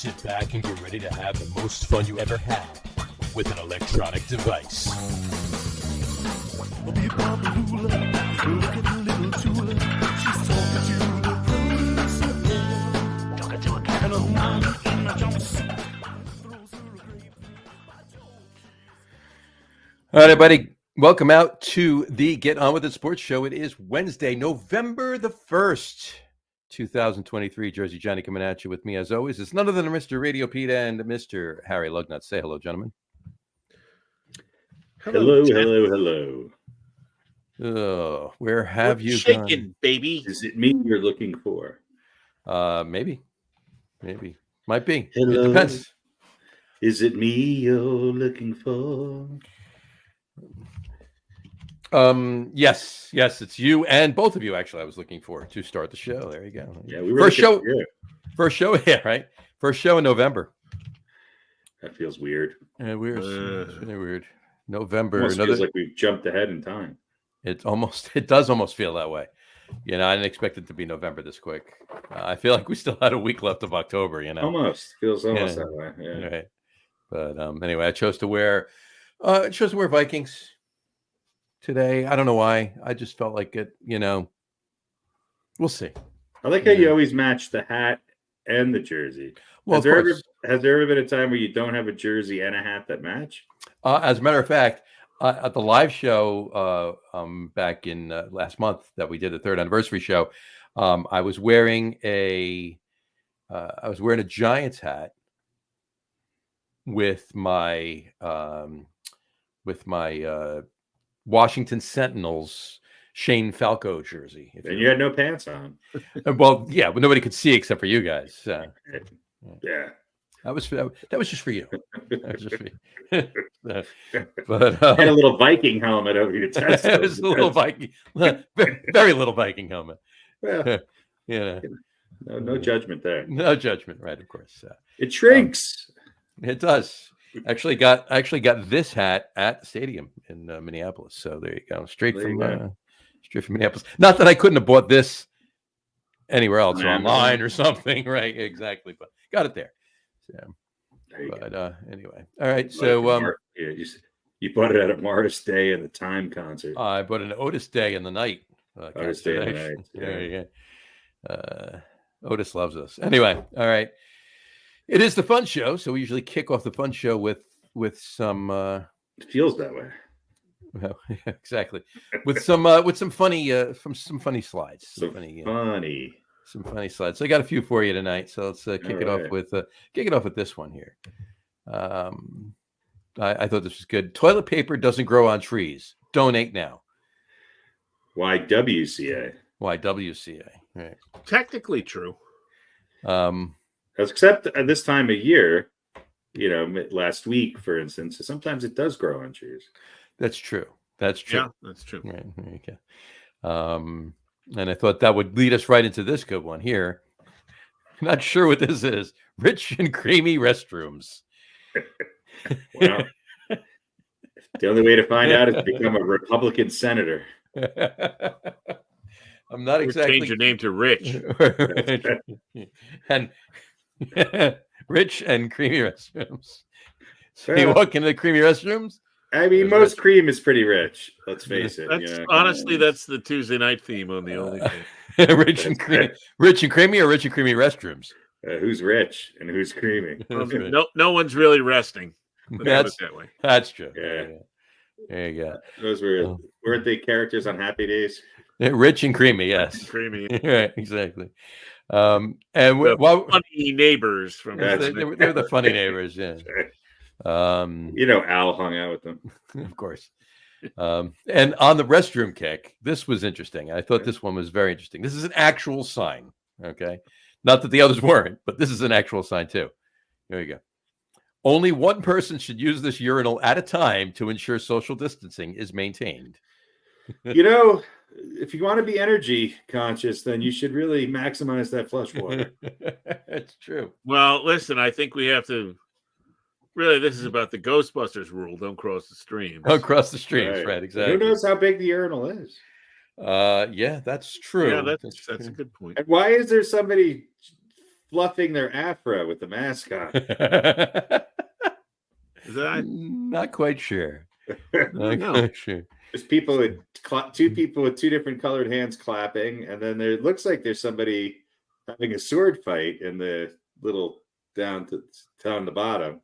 Sit back and get ready to have the most fun you ever had with an electronic device. All right, everybody. Welcome out to the Get On With It Sports Show. It is Wednesday, November the 1st, 2023. Jersey Johnny coming at you with me, as always. It's none other than Mr. RadioPete and Mr. Harry Lug Nutz. Say hello, gentlemen. Hello. Oh, where have you shaking, gone? Baby? Is it me you're looking for? Maybe. Might be. Hello. It depends. Is it me you're looking for? Yes, it's you and both of you. Actually, I was looking for to start the show. There you go. Yeah, we were first show, yeah, right. First show in November. That feels weird. Yeah, weird. It's really weird. November. Almost feels like we've jumped ahead in time. It does almost feel that way. You know, I didn't expect it to be November this quick. I feel like we still had a week left of October. You know, almost feels that way. Yeah. Right. But anyway, I chose to wear Vikings today. I don't know why. I just felt like it. You know, we'll see. I like how you always match the hat and the jersey. Well, has there ever been a time where you don't have a jersey and a hat that match? As a matter of fact, at the live show back in last month that we did the third anniversary show, I was wearing a Giants hat with my Washington Sentinels Shane Falco jersey. And you had no pants on. Well, yeah, but nobody could see except for you guys. Yeah. That was just for you. That was just for you. But had a little Viking helmet over your chest. It was a little Viking, very little Viking helmet. Well, yeah. No judgment there. No judgment, right? Of course. It shrinks. It does. Actually got this hat at the stadium in Minneapolis. So there you go. Straight from Minneapolis. Not that I couldn't have bought this anywhere else, online or something, right? Exactly, but got it there. So, anyway, all right. So you bought it at a Morris Day and the Time concert. I bought an Otis Day in the Night. Otis Day in the Night. There you go. Otis loves us. Anyway, all right. It is the fun show, so we usually kick off the fun show with some. It feels that way. Well, exactly. With some funny slides. Some funny slides. So I got a few for you tonight. So let's kick it off with this one here. I thought this was good. Toilet paper doesn't grow on trees. Donate now. YWCA. Right. Technically true. Except at this time of year, you know, last week, for instance, sometimes it does grow on trees. That's true. Yeah, that's true. Right. There you go. And I thought that would lead us right into this good one here. Not sure what this is. Rich and creamy restrooms. Well, the only way to find out is to become a Republican senator. I'm not exactly. Change your name to Rich. And rich and creamy restrooms. So you walk into the creamy restrooms. I mean, most cream is pretty rich. Let's face it. Honestly, that's the Tuesday night theme on the only rich and creamy, or rich and creamy restrooms. Who's rich and who's creamy? No one's really resting. That's that way. That's true. Yeah. There you go. Those weren't they characters on Happy Days? They're rich and creamy, yes. Creamy. Right, exactly. And funny neighbors from they're the funny neighbors, yeah. Al hung out with them. Of course. And on the restroom kick, this was interesting. I thought this one was very interesting. This is an actual sign. Okay. Not that the others weren't, but this is an actual sign too. There you go. Only one person should use this urinal at a time to ensure social distancing is maintained. If you want to be energy conscious, then you should really maximize that flush water. That's true. Well, listen, I think we have to. Really, this is about the Ghostbusters rule. Don't cross the streams. Don't cross the streams, right? Exactly. Who knows how big the urinal is? Yeah, that's true. Yeah, that's a good point. And why is there somebody fluffing their afro with the mask on. Is that? Not quite sure. Not No. quite sure. There's people with two people with two different colored hands clapping, and then there looks like there's somebody having a sword fight in the little down the bottom.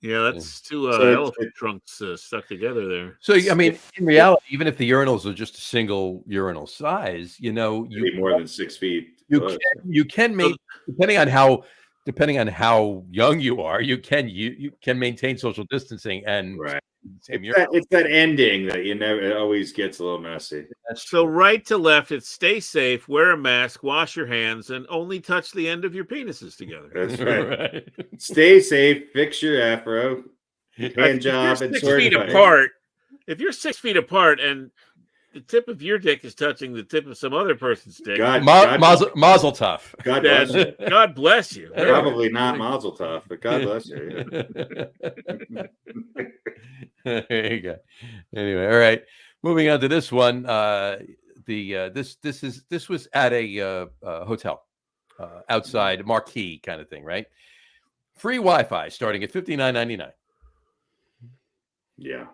Yeah, that's two So elephant trunks stuck together there. So I mean, in reality, even if the urinals are just a single urinal size, you maybe more than 6 feet. you can make, depending on how young you are, you can maintain social distancing and right. same It's that ending that it always gets a little messy. So right to left, it's stay safe, wear a mask, wash your hands, and only touch the end of your penises together. That's right. Stay safe, fix your afro, hand job, and 6 sword feet fight. apart. If you're 6 feet apart and the tip of your dick is touching the tip of some other person's dick, mazel tov. God bless you. God bless you. Probably not mazel tov, but God bless you. There you go. Anyway, all right. Moving on to this one. This was at a hotel outside marquee kind of thing, right? Free Wi-Fi starting at $59.99. Yeah.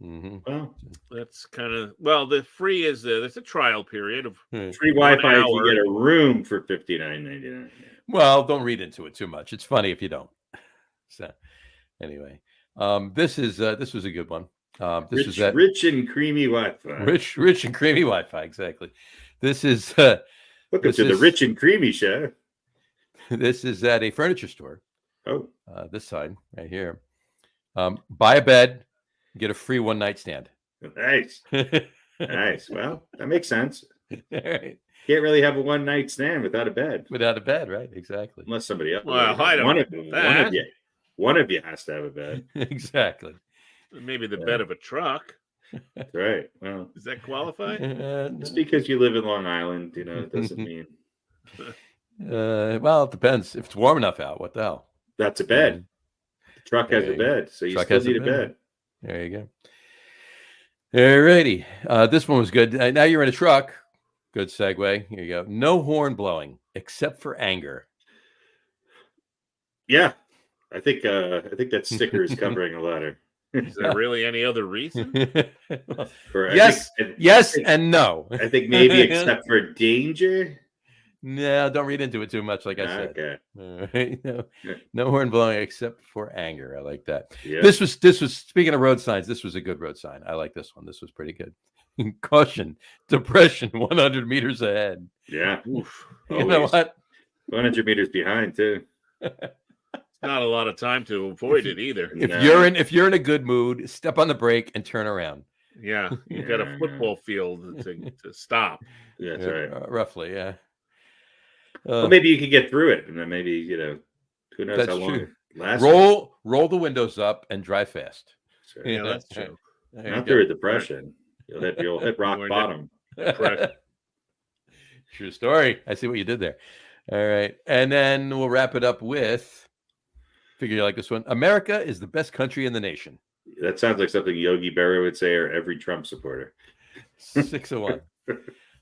Mm-hmm. Well, that's kind of the free is there's a trial period of free Wi-Fi. You get a room for $59.99. Well, don't read into it too much. It's funny if you don't. So, anyway, this was a good one. This is that rich and creamy Wi-Fi. Rich and creamy Wi-Fi. Exactly. This is welcome to the Rich and Creamy Show. This is at a furniture store. Oh, this side right here. Buy a bed, get a free one night stand. Nice. Nice. Well, that makes sense. All right. Can't really have a one night stand without a bed. Without a bed, right? Exactly. Unless somebody else. Well, I don't one of you has to have a bed. Exactly. Maybe the bed of a truck. That's right. Well, does that qualify? Just because you live in Long Island, it doesn't mean. Well, it depends. If it's warm enough out, what the hell? That's a bed. The truck has a bed, so you still need a bed. There you go. All righty. This one was good. Now you're in a truck. Good segue. Here you go. No horn blowing except for anger. Yeah, I think that sticker is covering a letter. Is there really any other reason? Yes and no. I think maybe except for danger. No, don't read into it too much. Like I said, okay. All right. No horn blowing except for anger. I like that. Yeah. This was speaking of road signs. This was a good road sign. I like this one. This was pretty good. Caution, depression, 100 meters ahead. Yeah. Oof. You know what? 100 meters behind too. Not a lot of time to avoid it either. If you're in a good mood, step on the brake and turn around. Yeah, you've got a football field to stop. Yeah, that's right. Roughly, yeah. Well, maybe you could get through it, and then maybe who knows how long it lasts. Roll the windows up and drive fast. Sure. Yeah, that's true. Not through a depression. You'll hit rock bottom. True story. I see what you did there. All right, and then we'll wrap it up with. Figure you like this one. America is the best country in the nation. That sounds like something Yogi Berra would say, or every Trump supporter. 601.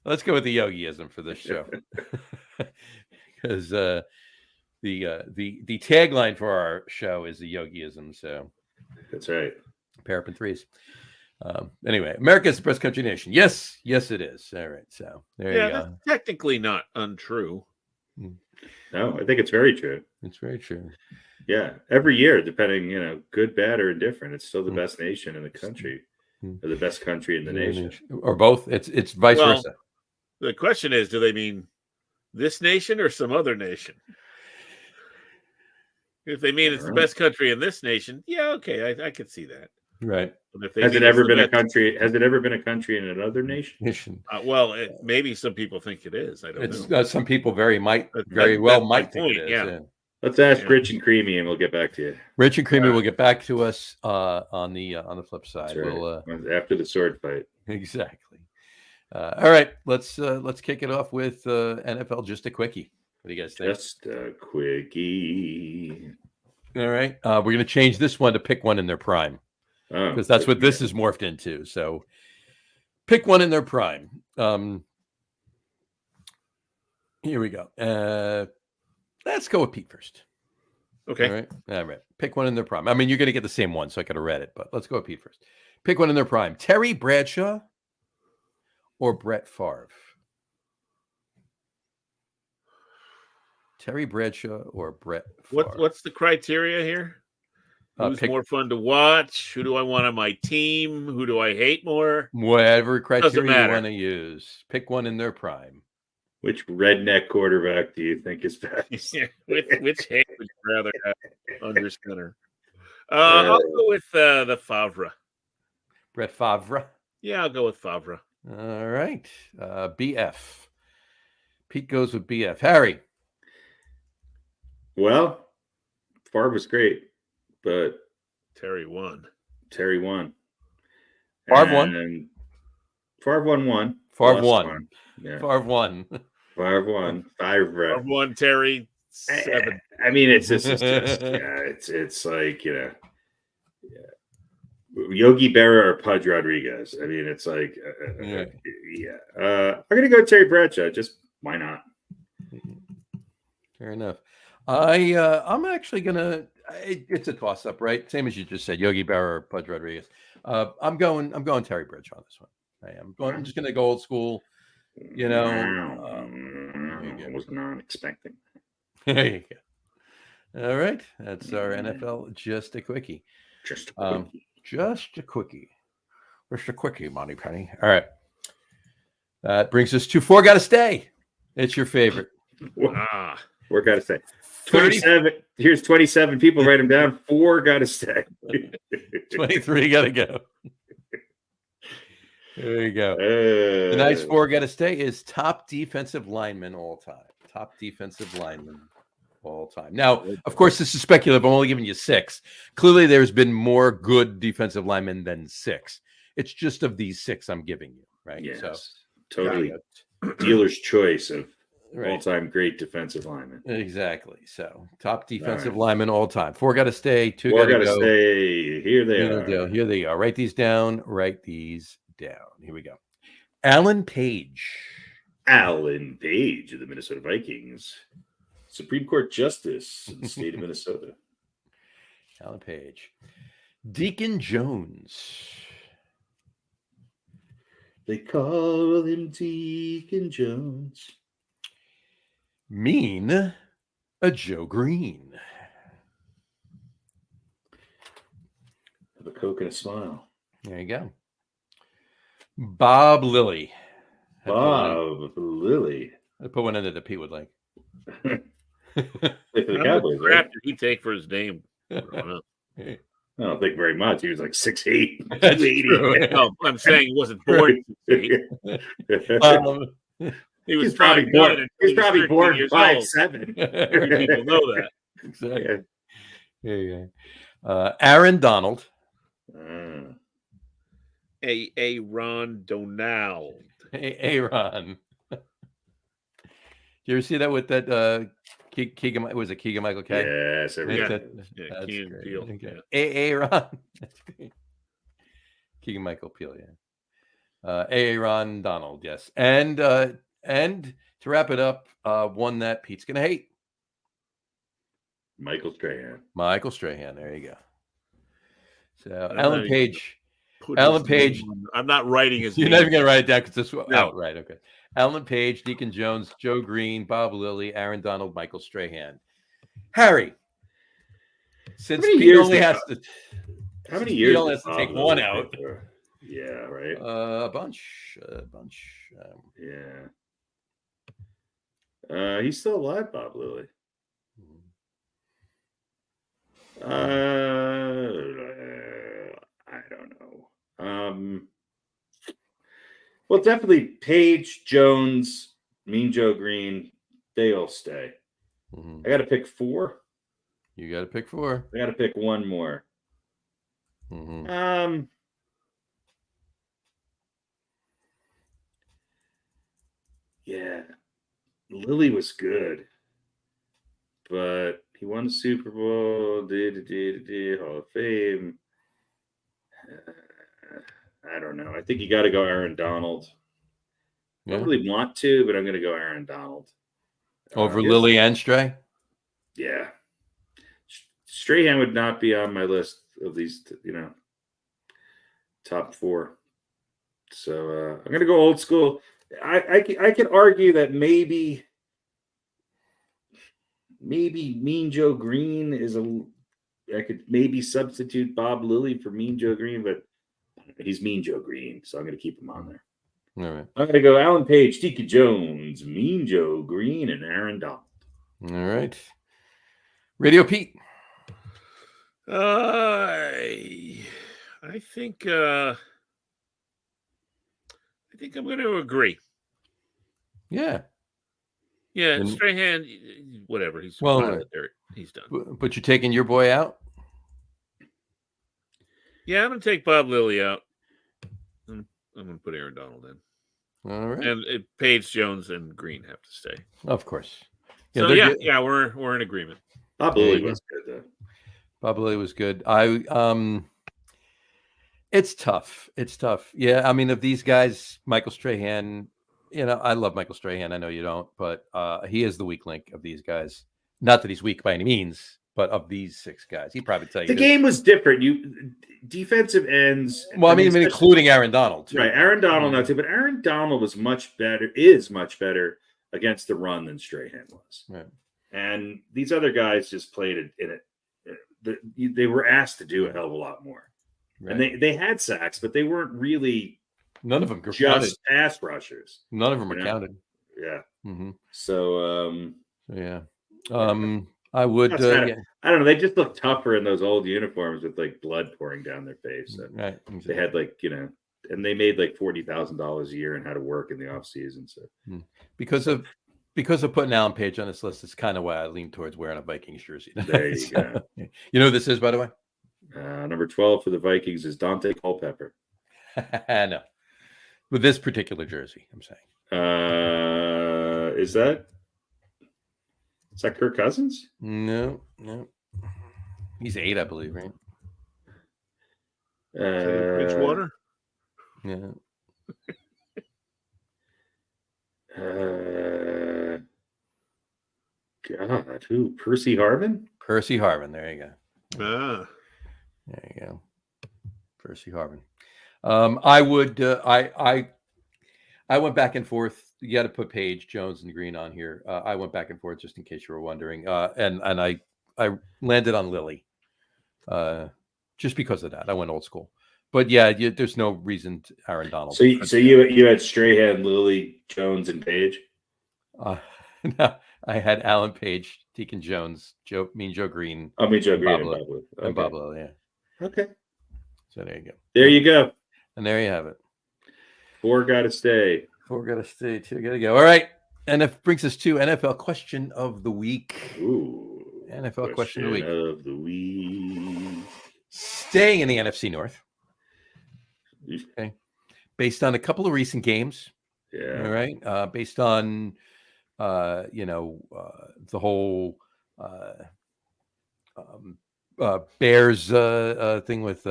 Let's go with the Yogiism for this show, because the tagline for our show is the Yogiism. So that's right. Pair up in threes. Anyway, America is the best country nation. Yes, it is. All right. So there you go. That's technically not untrue. No, I think it's very true. It's very true. Yeah, every year, depending, good, bad, or indifferent, it's still the best nation in the country, or the best country in the nation, or both. It's vice versa. The question is, do they mean this nation or some other nation? If they mean it's the best country in this nation, yeah, okay, I could see that. Right. Has it ever been a country? Has it ever been a country in another nation? Maybe some people think it is. I don't know. Some people very well might think it is. Yeah. Let's ask Rich and Creamy, and we'll get back to you. Rich and Creamy will get back to us on the flip side. Right. We'll after the sword fight. Exactly. All right, let's kick it off with NFL just a quickie. What do you guys think? Just a quickie. All right, we're going to change this one to pick one in their prime, because that's what this is morphed into. So, pick one in their prime. Here we go. Let's go with Pete first. Okay. All right. Pick one in their prime. I mean, you're going to get the same one, so I could have read it, but let's go with Pete first. Pick one in their prime. Terry Bradshaw or Brett Favre? Terry Bradshaw or Brett Favre? What's the criteria here? Who's more fun to watch? Who do I want on my team? Who do I hate more? Whatever criteria you want to use. Pick one in their prime. Which redneck quarterback do you think is best? Which hate would you rather have under center? I'll go with the Favre. Brett Favre? Yeah, I'll go with Favre. All right. BF. Pete goes with BF. Harry? Well, Favre was great, but Terry won. Favre won. Favre won. Favre won. Favre won. Yeah. Favre won. Favre won. Favre won. Terry 7. I mean, it's just it's like, Yogi Berra or Pudge Rodriguez. I mean, it's like, I'm gonna go Terry Bradshaw. Just why not? Fair enough. I'm actually gonna. It's a toss up, right? Same as you just said, Yogi Berra or Pudge Rodriguez. I'm going Terry Bradshaw on this one. I'm just gonna go old school. I was not expecting. There you go. All right, that's our NFL. Just a quickie. Just a quickie. Just a quickie, Monty Penny. All right. That brings us to Four Gotta Stay. It's your favorite. Four Gotta Stay. 27. Here's 27 people. Write them down. 4 Gotta Stay. 23 gotta go. There you go. The nice 4 gotta stay is top defensive lineman all time. Top defensive lineman all time. Now, of course, this is speculative. I'm only giving you 6. Clearly, there's been more good defensive linemen than 6. It's just of these 6 I'm giving you, right? Yes, so, totally. Dealer's choice of all-time great defensive lineman. Exactly. So, top defensive lineman all time. 4 gotta stay. 2 4 gotta go. Stay. Here they are. Here they are. Write these down. Here we go. Alan Page of the Minnesota Vikings, Supreme Court Justice in the state of Minnesota. Alan Page. Deacon Jones. They call him Deacon Jones. Mean a Joe Green. Have a Coke and a smile. There you go. Bob Lilly. Bob Lilly. I put one in that Pete would like. The Cowboys, right? Did he take for his name? I don't think very much. He was like 6'8". That's true. No, I'm saying he wasn't born. He was probably born. He's probably born 5'7". People know that. Exactly. Yeah. Aaron Donald. Aaron Donald. Aaron. Did you ever see that with that Keegan? Was it Keegan Michael Kay? Yes, Keegan Peele. Okay. Aaron. That's great. Keegan Michael Peele. Yeah. Aaron Donald. Yes, and to wrap it up, one that Pete's gonna hate. Michael Strahan. There you go. So Alan Page. I'm not writing his You're name. not even going to write it down because it's out. Right. Okay. Alan Page, Deacon Jones, Joe Green, Bob Lilly, Aaron Donald, Michael Strahan. Harry, since Pete only has to... How many years? He only has to take one out. Yeah, right. A bunch. Yeah. He's still alive, Bob Lilly. I don't know. Well, definitely Page, Jones, Mean Joe Green, they all stay. Mm-hmm. I got to pick 4. You got to pick 4. I got to pick one more. Mm-hmm. Yeah, Lilly was good, but he won the Super Bowl, Hall of Fame. I don't know. I think you got to go Aaron Donald. I don't really want to, but I'm going to go Aaron Donald. Over Lilly and Stray? Yeah. Strahan would not be on my list of these, top 4. So I'm going to go old school. I could argue that maybe Mean Joe Green I could maybe substitute Bob Lilly for Mean Joe Green, but he's Mean Joe Green, so I'm going to keep him on there. All right. I'm going to go Alan Page, Tika Jones, Mean Joe Green, and Aaron Donald. All right. Radio Pete. I think I'm going to agree. Yeah. Yeah, And- Strahan, whatever. He's Well, pile of dirt. He's done. But you're taking your boy out? Yeah, I'm going to take Bob Lilly out. I'm going to put Aaron Donald in. All right. And Page, Jones, and Green have to stay. Of course. So they're good. we're in agreement. Bob Lilly was good though. Bob Lilly was good. It's tough. It's tough. Yeah, I mean, of these guys, Michael Strahan, I love Michael Strahan. I know you don't, but he is the weak link of these guys. Not that he's weak by any means, but of these 6 guys, he'd probably tell you The game was different. Defensive ends. Well, I mean including Aaron Donald, too. Right, Aaron Donald now too, but Aaron Donald is much better against the run than Strahan was. Right. And these other guys just played it in it. They were asked to do a hell of a lot more. Right. And they had sacks, but they weren't really None of them just counted. pass rushers. None of them are counted. Yeah. Mm-hmm. So yeah. I would. I don't know. They just look tougher in those old uniforms with like blood pouring down their face. So right. Exactly. they had and they made like $40,000 a year and had to work in the off season. So because of putting Alan Page on this list, it's kind of why I lean towards wearing a Vikings jersey. There you go. You know who this is, by the way? Number 12 for the Vikings is Dante Culpepper. No, with this particular jersey, I'm saying. Is that Kirk Cousins? No. He's 8, I believe, right? Bridgewater? Yeah. God, who? Percy Harvin? Percy Harvin. There you go. Ah. There you go. Percy Harvin. I would. I went back and forth. You got to put Page, Jones, and Green on here. I went back and forth just in case you were wondering. And I landed on Lilly. Just because of that, I went old school. But yeah, there's no reason to Aaron Donald. So you had Strahan, Lilly, Jones, and Page. No, I had Alan Page, Deacon Jones, Mean Joe Green. Joe Green and Bob Lilly. Yeah. Okay. So there you go. There you go. And there you have it. 4 got to stay. 4 got to stay. 2 got to go. All right. And it brings us to NFL question of the week. Ooh. NFL question of the week. Staying in the NFC North. Okay. Based on a couple of recent games. Yeah. All right. Based on, the whole Bears thing with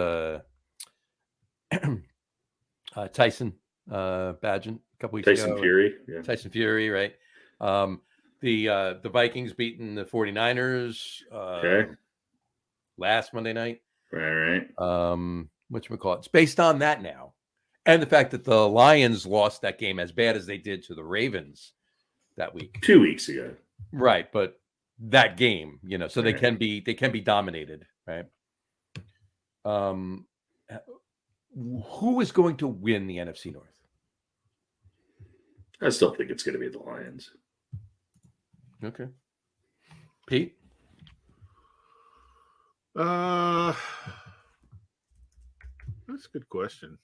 Tyson Badgett a couple weeks ago. Fury. Yeah. Tyson Fury, right? The Vikings beating the 49ers last Monday night. Right. Whatchamacallit? It's based on that now. And the fact that the Lions lost that game as bad as they did to the Ravens that week. 2 weeks ago. Right, but that game, so right. they can be dominated, right? Who is going to win the NFC North? I still think it's going to be the Lions. Okay. Pete? That's a good question.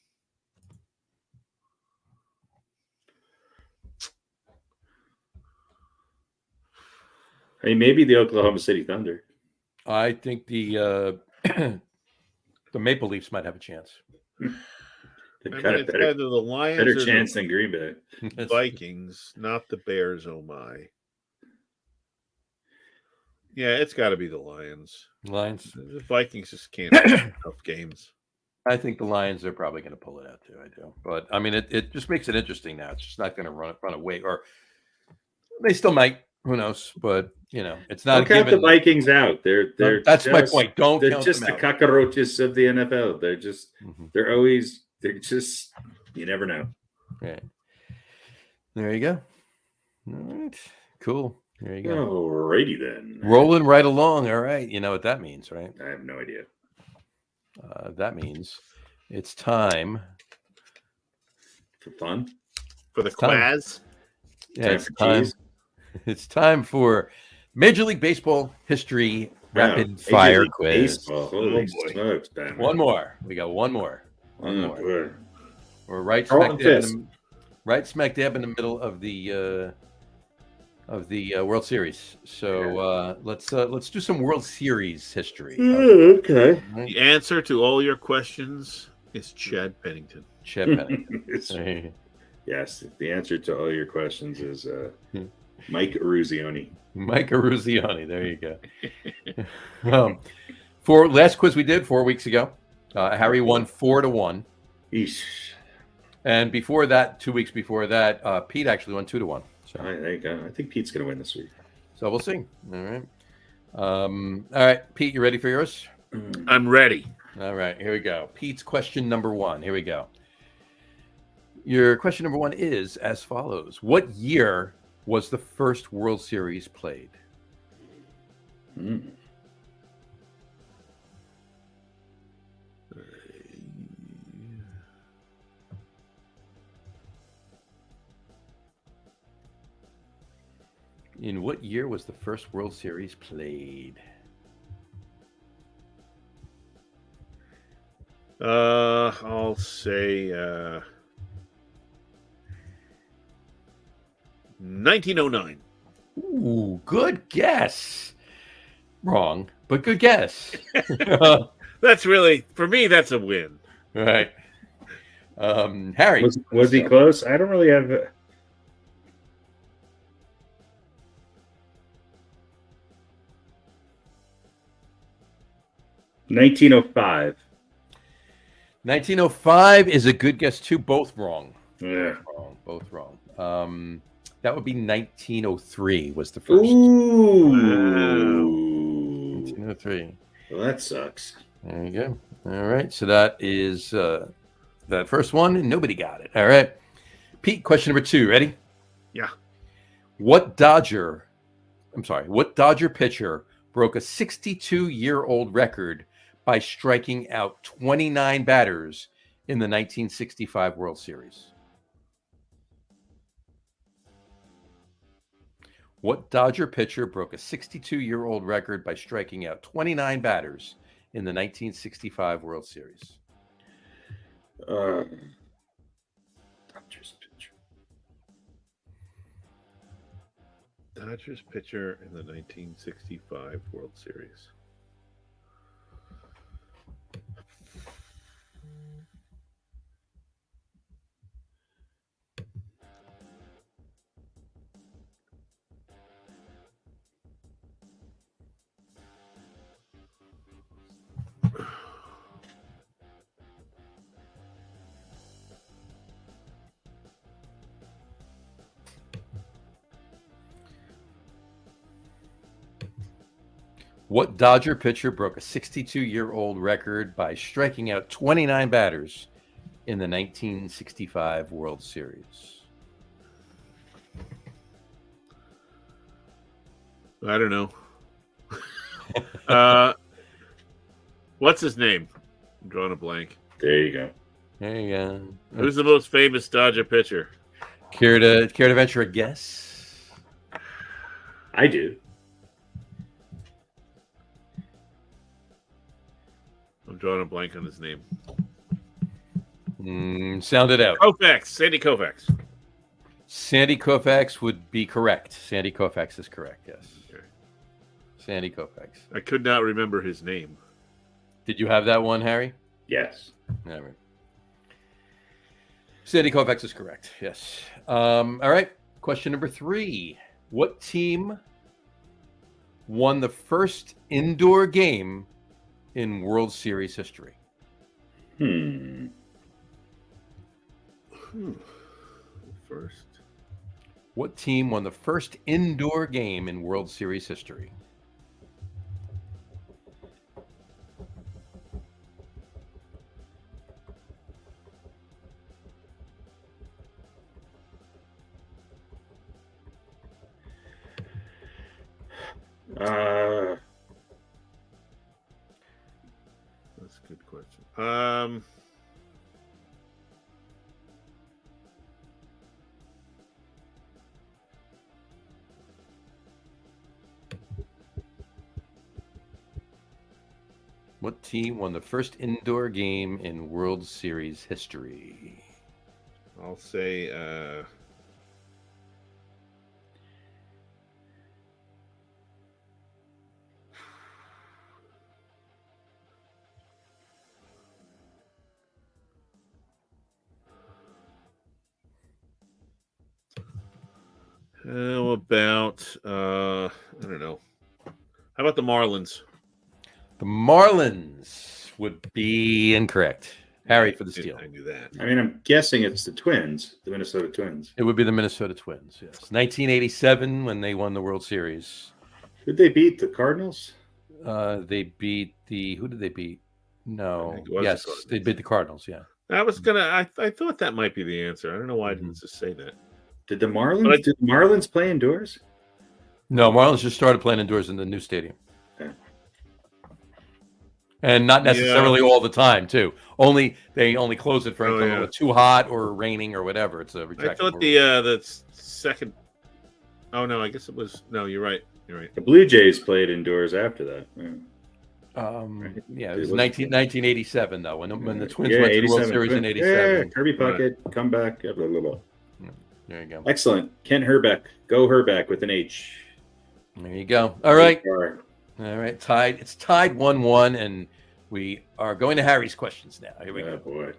I mean, maybe the Oklahoma City Thunder. I think the Maple Leafs might have a chance. They've got a either the Lions better or chance the than Green Bay. Vikings, not the Bears. Oh my! Yeah, it's got to be the Lions. Lions. The Vikings just can't win tough games. I think the Lions are probably going to pull it out too. I do, but I mean, it just makes it interesting now. It's just not going to run away, or they still might. Who knows? But it's not Don't count the given. Vikings out. They're That's my point. Don't They're count just them the out. cockroaches of the NFL. They're just they're just you never know. Right. There you go. All right. Cool. There you go. Alrighty then. Rolling right along. All right. You know what that means, right? I have no idea. That means it's time For fun? For the time. Quaz? Yeah, Time it's for time. cheese? It's time for Major League Baseball history rapid Major fire League quiz. Baseball. Holy boy. smokes, Batman. One more. We got one more. One more. Boy. We're right Carlton smack dab in the middle of the World Series. So let's do some World Series history. Okay. The answer to all your questions is Chad Pennington. Chad Pennington. Yes, the answer to all your questions is Mike Eruzione. Mike Eruzione. There you go. For last quiz we did 4 weeks ago, Harry won 4-1. Eesh. And before that, 2 weeks before that, Pete actually won 2-1. So There you go. I think Pete's going to win this week. So we'll see. All right, Pete, you ready for yours? I'm ready. All right, here we go. Pete's question number 1. Here we go. Your question number 1 is as follows. What year was the first World Series played? In what year was the first World Series played? I'll say 1909. Ooh, good guess. Wrong, but good guess. That's really, for me, that's a win. Right. Harry. Was he close? I don't really have... 1905. 1905 is a good guess too. Both wrong. Yeah. Both wrong. That would be 1903 was the first. Ooh. Wow. 1903. Well, that sucks. There you go. All right. So that is that first one. Nobody got it. All right. Pete, question number 2. Ready? Yeah. What Dodger pitcher broke a 62-year-old record by striking out 29 batters in the 1965 World Series? What Dodger pitcher broke a 62-year-old record by striking out 29 batters in the 1965 World Series? Dodgers pitcher. Dodgers pitcher in the 1965 World Series. What Dodger pitcher broke a 62-year-old record by striking out 29 batters in the 1965 World Series? I don't know. What's his name? I'm drawing a blank. There you go. There you go. Who's the most famous Dodger pitcher? Care to venture a guess? I do. I'm drawing a blank on his name. Sound it out. Koufax. Sandy Koufax. Sandy Koufax would be correct. Sandy Koufax is correct, yes. Okay. Sandy Koufax. I could not remember his name. Did you have that one, Harry? Yes. All right. Sandy Koufax is correct, yes. All right. Question number 3. What team won the first indoor game in World Series history? First What team won the first indoor game in World Series history? That's a good question. What team won the first indoor game in World Series history? I'll say how about I don't know. How about the Marlins? The Marlins would be incorrect. Harry for the steal. I knew that. I mean, I'm guessing it's the Twins, the Minnesota Twins. It would be the Minnesota Twins, yes. 1987 when they won the World Series. Who'd they beat? The Cardinals? They beat who did they beat? No. think it was Yes, the Cardinals. they beat the Cardinals, yeah. I thought that might be the answer. I don't know why I didn't just say that. Did the Marlins play indoors? No, Marlins just started playing indoors in the new stadium. Okay. And not necessarily all the time, too. They only close it for when it's too hot or raining or whatever. It's a retractable. I thought the second. Oh no, I guess it was. No, you're right. You're right. The Blue Jays played indoors after that. Yeah, it was 1987 though when the Twins went to the World Series in '87. Yeah, Kirby Puckett, come back. Blah, blah, blah. There you go. Excellent, Kent Herbeck. Go Herbeck with an H. There you go. All right. All right, tied. It's tied 1-1, and we are going to Harry's questions now. Here we go. Boy.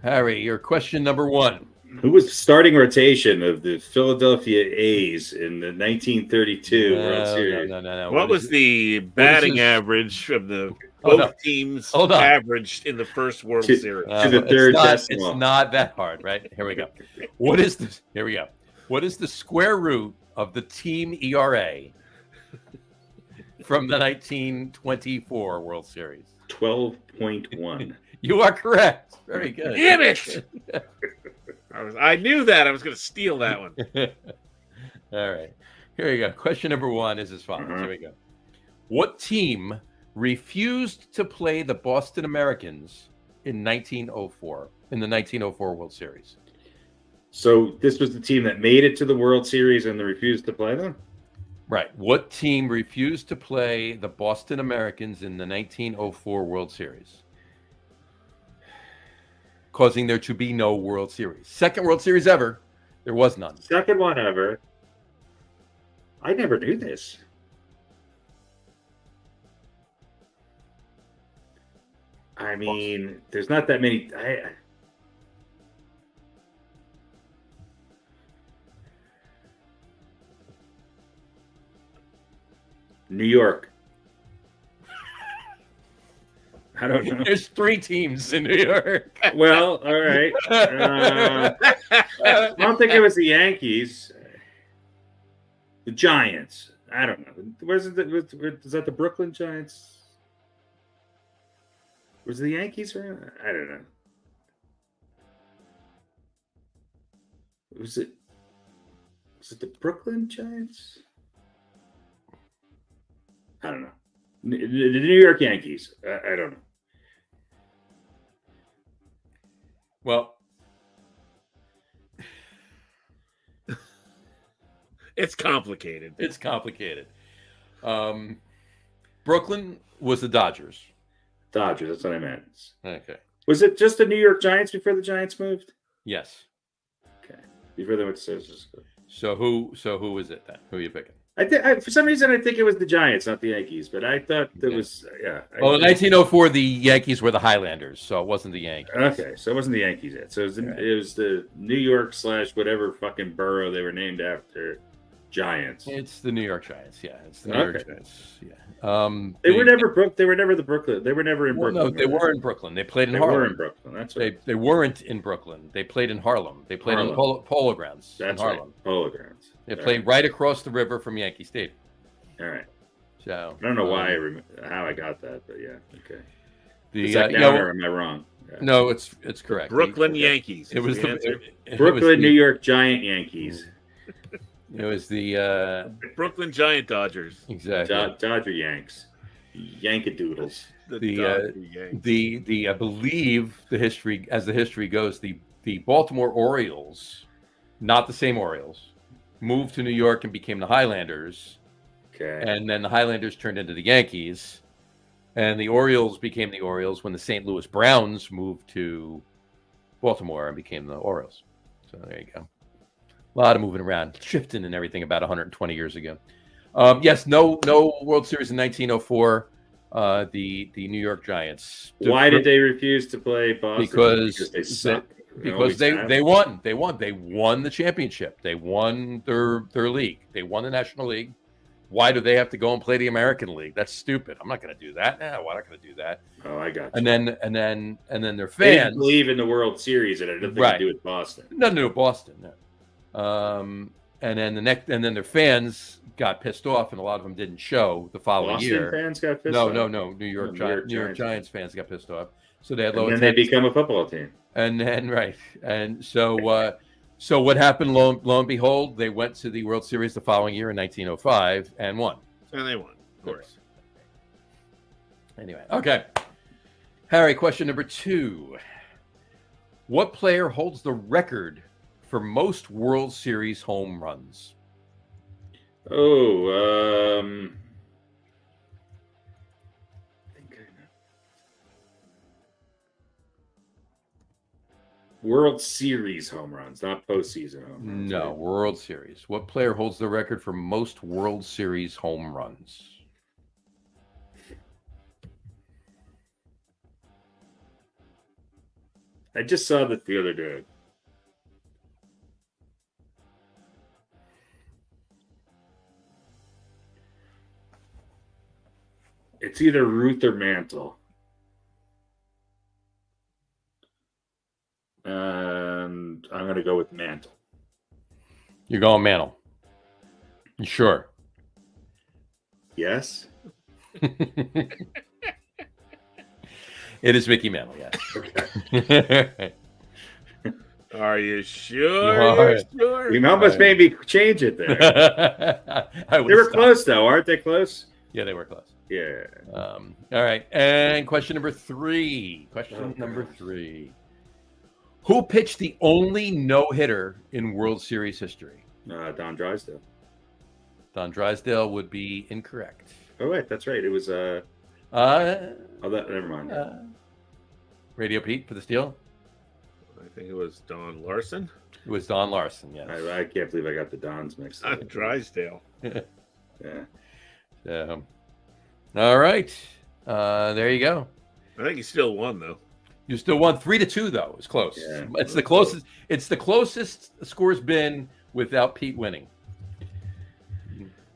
Harry, your question number 1. Who was the starting rotation of the Philadelphia A's in the 1932 World Series? No. What was the batting average of the both teams averaged in the first World Series? To the third decimal. It's not that hard, right? Here we go. What is this? Here we go. What is the square root of the team ERA from the 1924 World Series? 12.1. You are correct. Very good. Damn it! I knew that. I was going to steal that one. All right. Here we go. Question number 1 is as follows. Here we go. What team refused to play the Boston Americans in 1904 in the 1904 World Series? So this was the team that made it to the World Series and they refused to play them? Right. What team refused to play the Boston Americans in the 1904 World Series? Causing there to be no World Series. Second World Series ever. There was none. Second one ever. I never knew this. I mean, there's not that many. New York. I don't know. There's 3 teams in New York. Well, all right. I don't think it was the Yankees. The Giants. I don't know. Is that the Brooklyn Giants? Was it the Yankees or I don't know. Was it the Brooklyn Giants? I don't know. The New York Yankees. I don't know. Well, it's complicated. It's complicated. Brooklyn was the Dodgers. Dodgers, that's what I meant. Okay. Was it just the New York Giants before the Giants moved? Yes. Okay. Before they went to San Francisco. So who is it then? Who are you picking? For some reason, I think it was the Giants, not the Yankees. But I thought it was, Well, in 1904, the Yankees were the Highlanders, so it wasn't the Yankees. Okay, so it wasn't the Yankees yet. So it was the New York / whatever fucking borough they were named after. Giants. It's the New York Giants. Yeah, it's the New York Giants. Yeah. They were never They were never the Brooklyn. They were never in Brooklyn. No, they were in Brooklyn. They played in They Harlem. were in Brooklyn. That's right. They weren't in Brooklyn. They played in Harlem. They played in Polo Grounds. That's in Harlem. right. Polo Grounds. They played right across the river from Yankee Stadium. All right. So I don't know why how I got that, but yeah, okay. or am I wrong? Yeah. No, it's correct. Brooklyn Yankees. It was Brooklyn, New York Giant Yankees. It was the Brooklyn Giant Dodgers. Exactly. Dodger Yanks. Yankadoodles. The I believe the history goes, the Baltimore Orioles, not the same Orioles, moved to New York and became the Highlanders. Okay. And then the Highlanders turned into the Yankees, and the Orioles became the Orioles when the St. Louis Browns moved to Baltimore and became the Orioles. So there you go. A lot of moving around, shifting and everything about 120 years ago. Yes, no World Series in 1904. The New York Giants. Why did they refuse to play Boston? Because they suck. Because they won. They won the championship. They won their league. They won the National League. Why do they have to go and play the American League? That's stupid. I'm not going to do that. No, I'm not going to do that. Oh, I got you. And then their fans they didn't believe in the World Series, and it had nothing to do with Boston. Nothing to do with Boston. No. And then their fans got pissed off, and a lot of them didn't show the following year. Boston fans got pissed off. No. New York Giants fans got pissed off. So they had low. And then they become a football team. And then and so what happened? Lo and behold, they went to the World Series the following year in 1905 and won. And they won, of course. Anyway, okay. Harry, question number 2. What player holds the record for most World Series home runs? Oh, I think I know. World Series home runs, not postseason home runs. No, right? World Series. What player holds the record for most World Series home runs? I just saw that the other day. It's either Ruth or Mantle. And I'm going to go with Mantle. You're going Mantle. You sure? Yes. It is Mickey Mantle, yes. Okay. Are you sure? You almost made me change it there. They were close, though, aren't they close? Yeah, they were close. Yeah. All right. And question number 3. Number 3. Who pitched the only no-hitter in World Series history? Don Drysdale. Don Drysdale would be incorrect. Oh, wait, that's right. It was never mind. RadioPete for the steal? I think it was Don Larson. It was Don Larson, yes. I can't believe I got the Dons mixed up. Drysdale. Yeah. So, all right. There you go. I think he still won, though. You still won 3-2, though. It's close. Yeah, it's the closest. Close. It's the closest the score's been without Pete winning.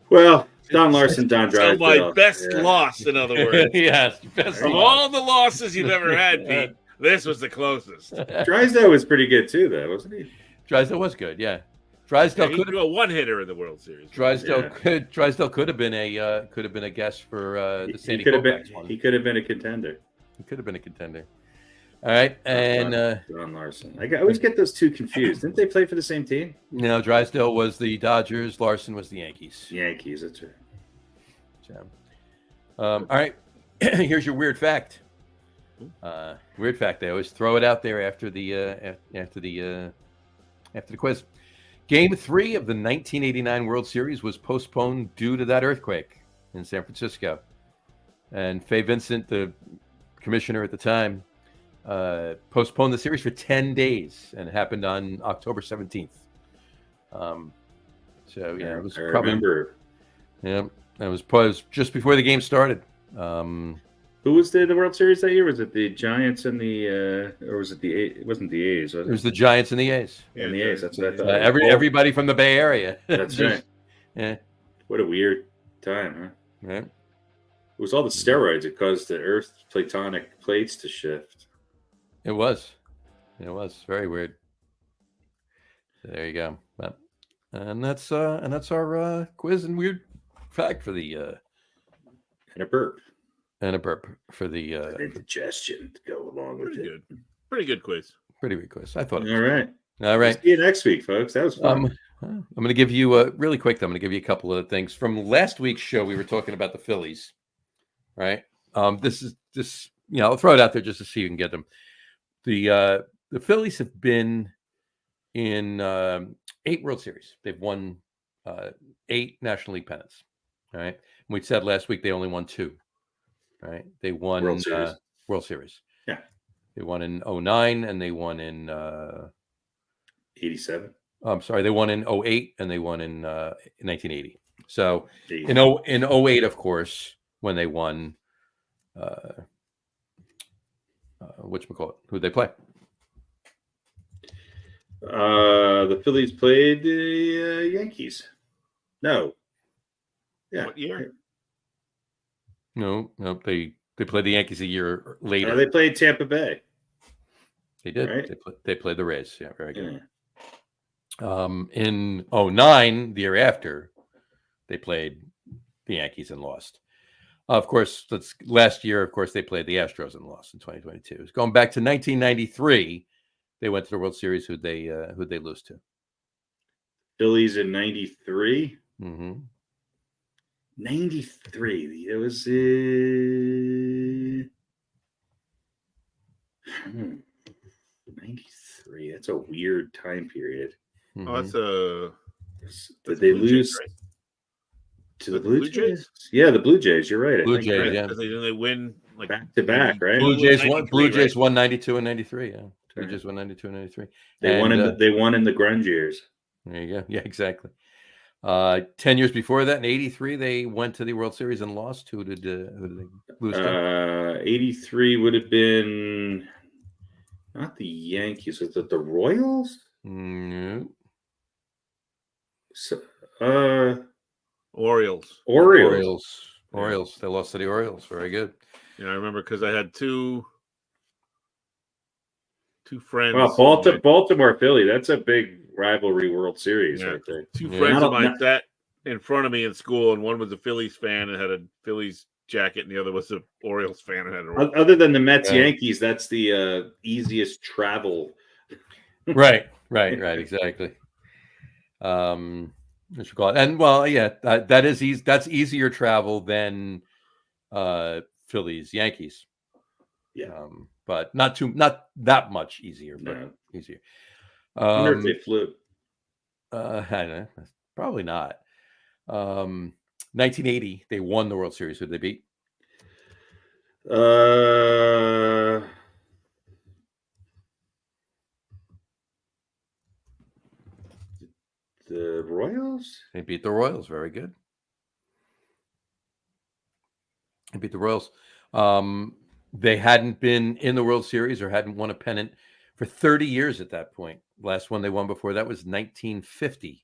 Well, Don Larson, Don Drysdale. So my best loss, in other words. Yes. From all the losses you've ever had, Pete, this was the closest. Drysdale was pretty good too, though, wasn't he? Drysdale was good, yeah. Drysdale could have been a one-hitter in the World Series. Drysdale could have been a guest for the Sandy Koufax one. He could have been a contender. He could have been a contender. All right, and Don Larson. I always get those two confused. Didn't they play for the same team? No, Drysdale was the Dodgers. Larson was the Yankees. Yankees, that's right. So, all right, here's your weird fact. Weird fact. They always throw it out there after the quiz. Game 3 of the 1989 World Series was postponed due to that earthquake in San Francisco, and Fay Vincent, the commissioner at the time, postponed the series for 10 days, and it happened on October 17th. So yeah, it was probably. Remember. Yeah, it was just before the game started. Who was the World Series that year? Was it the Giants and the, or was it the A's? It wasn't the A's, was it? It was the Giants and the A's. And the A's. That's what I thought. Everybody from the Bay Area. That's right. Yeah. What a weird time, huh? Right. It was all the steroids that caused the Earth's platonic plates to shift. It was. It was very weird. So there you go. But, and that's our quiz and weird fact for the And a burp. and a burp for the And indigestion to go along with Pretty it. good. Pretty good quiz. pretty weird quiz. I thought it was All right. all right. See you next week, folks. That was fun. I'm going to give you really quick. I'm going to give you a couple of things from last week's show. We were talking about the Phillies, right? This is just I'll throw it out there just to see if you can get them. The Phillies have been in 8 World Series. They've won 8 National League pennants. All right. And we said last week they only won 2. Right. They won World Series. Yeah. They won in 09 and they won in 87. I'm sorry, they won in 08 and they won in 1980. So 80. in 08, of course, when they won whatchamacallit, who'd they play? The Phillies played the Yankees. No. Yeah. What year? No, they played the Yankees a year later. They played Tampa Bay. They did. Right? They played the Rays. Yeah, very good. Yeah. In 09, the year after, they played the Yankees and lost. Of course, last year, of course, they played the Astros and lost in 2022. Going back to 1993, they went to the World Series. Who'd they lose to? Phillies in 93. Mm-hmm. 93. It was 93. That's a weird time period. Mm-hmm. Oh, Did they lose to the Blue Jays? Yeah, the Blue Jays. You're right. Blue Jays, right? yeah. They win like Back to back, right? Blue Jays won. 93, Blue Jays right? won 92 and 93. Yeah, Blue Right. Jays won 92 and 93. They won in the grunge years. There you go. Yeah, exactly. 10 years before that, in 83, they went to the World Series and lost. Who did they lose to? 83 would have been not the Yankees. Was it the Royals? No. So, Orioles. Orioles. They lost to the Orioles. Very good. I remember because I had two friends. Well, Baltimore, Philly. That's a big rivalry World Series right there. Two friends of mine sat in front of me in school, and one was a Phillies fan and had a Phillies jacket, and the other was an Orioles fan and had a. Other than the Mets, Yankees, that's the easiest travel. Right, exactly. What you call it? And well, yeah, that is easy. That's easier travel than Phillies Yankees. Yeah, but not that much easier, but easier. I wonder if they flew. I don't know. Probably not. 1980, they won the World Series. Who did they beat? The Royals? They beat the Royals. Very good. They beat the Royals. They hadn't been in the World Series or hadn't won a pennant for 30 years at that point. Last one they won before that was 1950.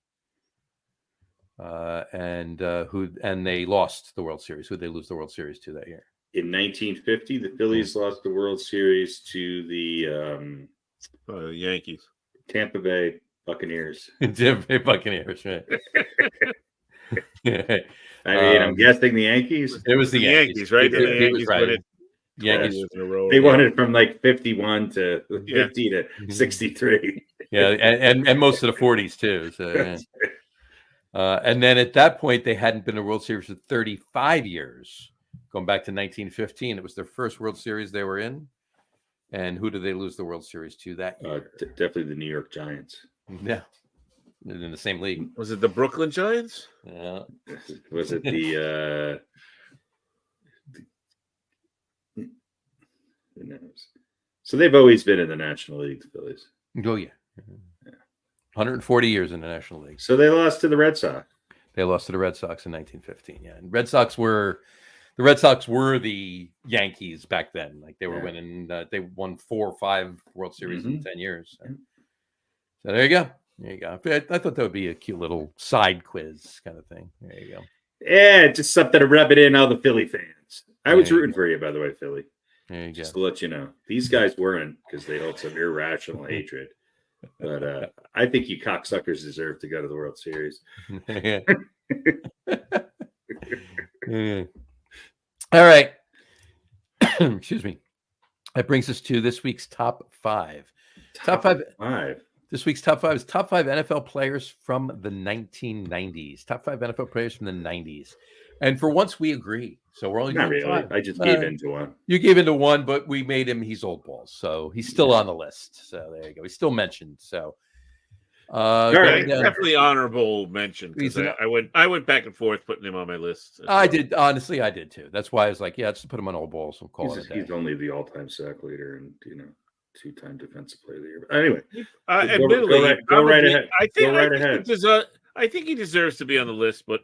And they lost the World Series. Who did they lose the World Series to that year? In 1950, the Phillies lost the World Series to the Yankees. Tampa Bay Buccaneers. Tampa Bay Buccaneers, right? I mean, I'm guessing the Yankees. It was the Yankees, right? The Yankees won it. Yankees. They won it from like 51 to 50 to 63. Yeah, and most of the 40s too. So, yeah. And then at that point, they hadn't been in a World Series for 35 years. Going back to 1915, it was their first World Series they were in. And who did they lose the World Series to that year? Definitely the New York Giants. Yeah, in the same league. Was it the Brooklyn Giants? Yeah. Was it the? Who knows? So they've always been in the National League, the Phillies. Oh yeah. 140 years in the National League. So they lost to the Red Sox. They lost to the Red Sox in 1915. Yeah, and the Red Sox were the Yankees back then. Like they were winning. They won 4 or 5 World Series in 10 years. So there you go. There you go. I thought that would be a cute little side quiz kind of thing. There you go. Yeah, just something to rub it in all the Philly fans. I was There you rooting for you, by the way, Philly. There you Just go. to let you know, these guys weren't because they hold some irrational hatred. But I think you cocksuckers deserve to go to the World Series. Yeah. All right. Excuse me. That brings us to this week's top five. Top five. This week's top five is top five NFL players from the 1990s. Top five NFL players from the 90s. And for once, we agree. So we're only Not doing really. five. I just gave in to one. You gave into one, but we made him. He's old balls, so he's still on the list. So there you go. He's still mentioned. So right. Definitely honorable mention because I went back and forth putting him on my list. I did, honestly, I did too. That's why I was like, yeah, let's put him on old balls and call it a day. He's only the all-time sack leader and two-time defensive player of the year. But anyway, admittedly, go right ahead. I think he deserves to be on the list, but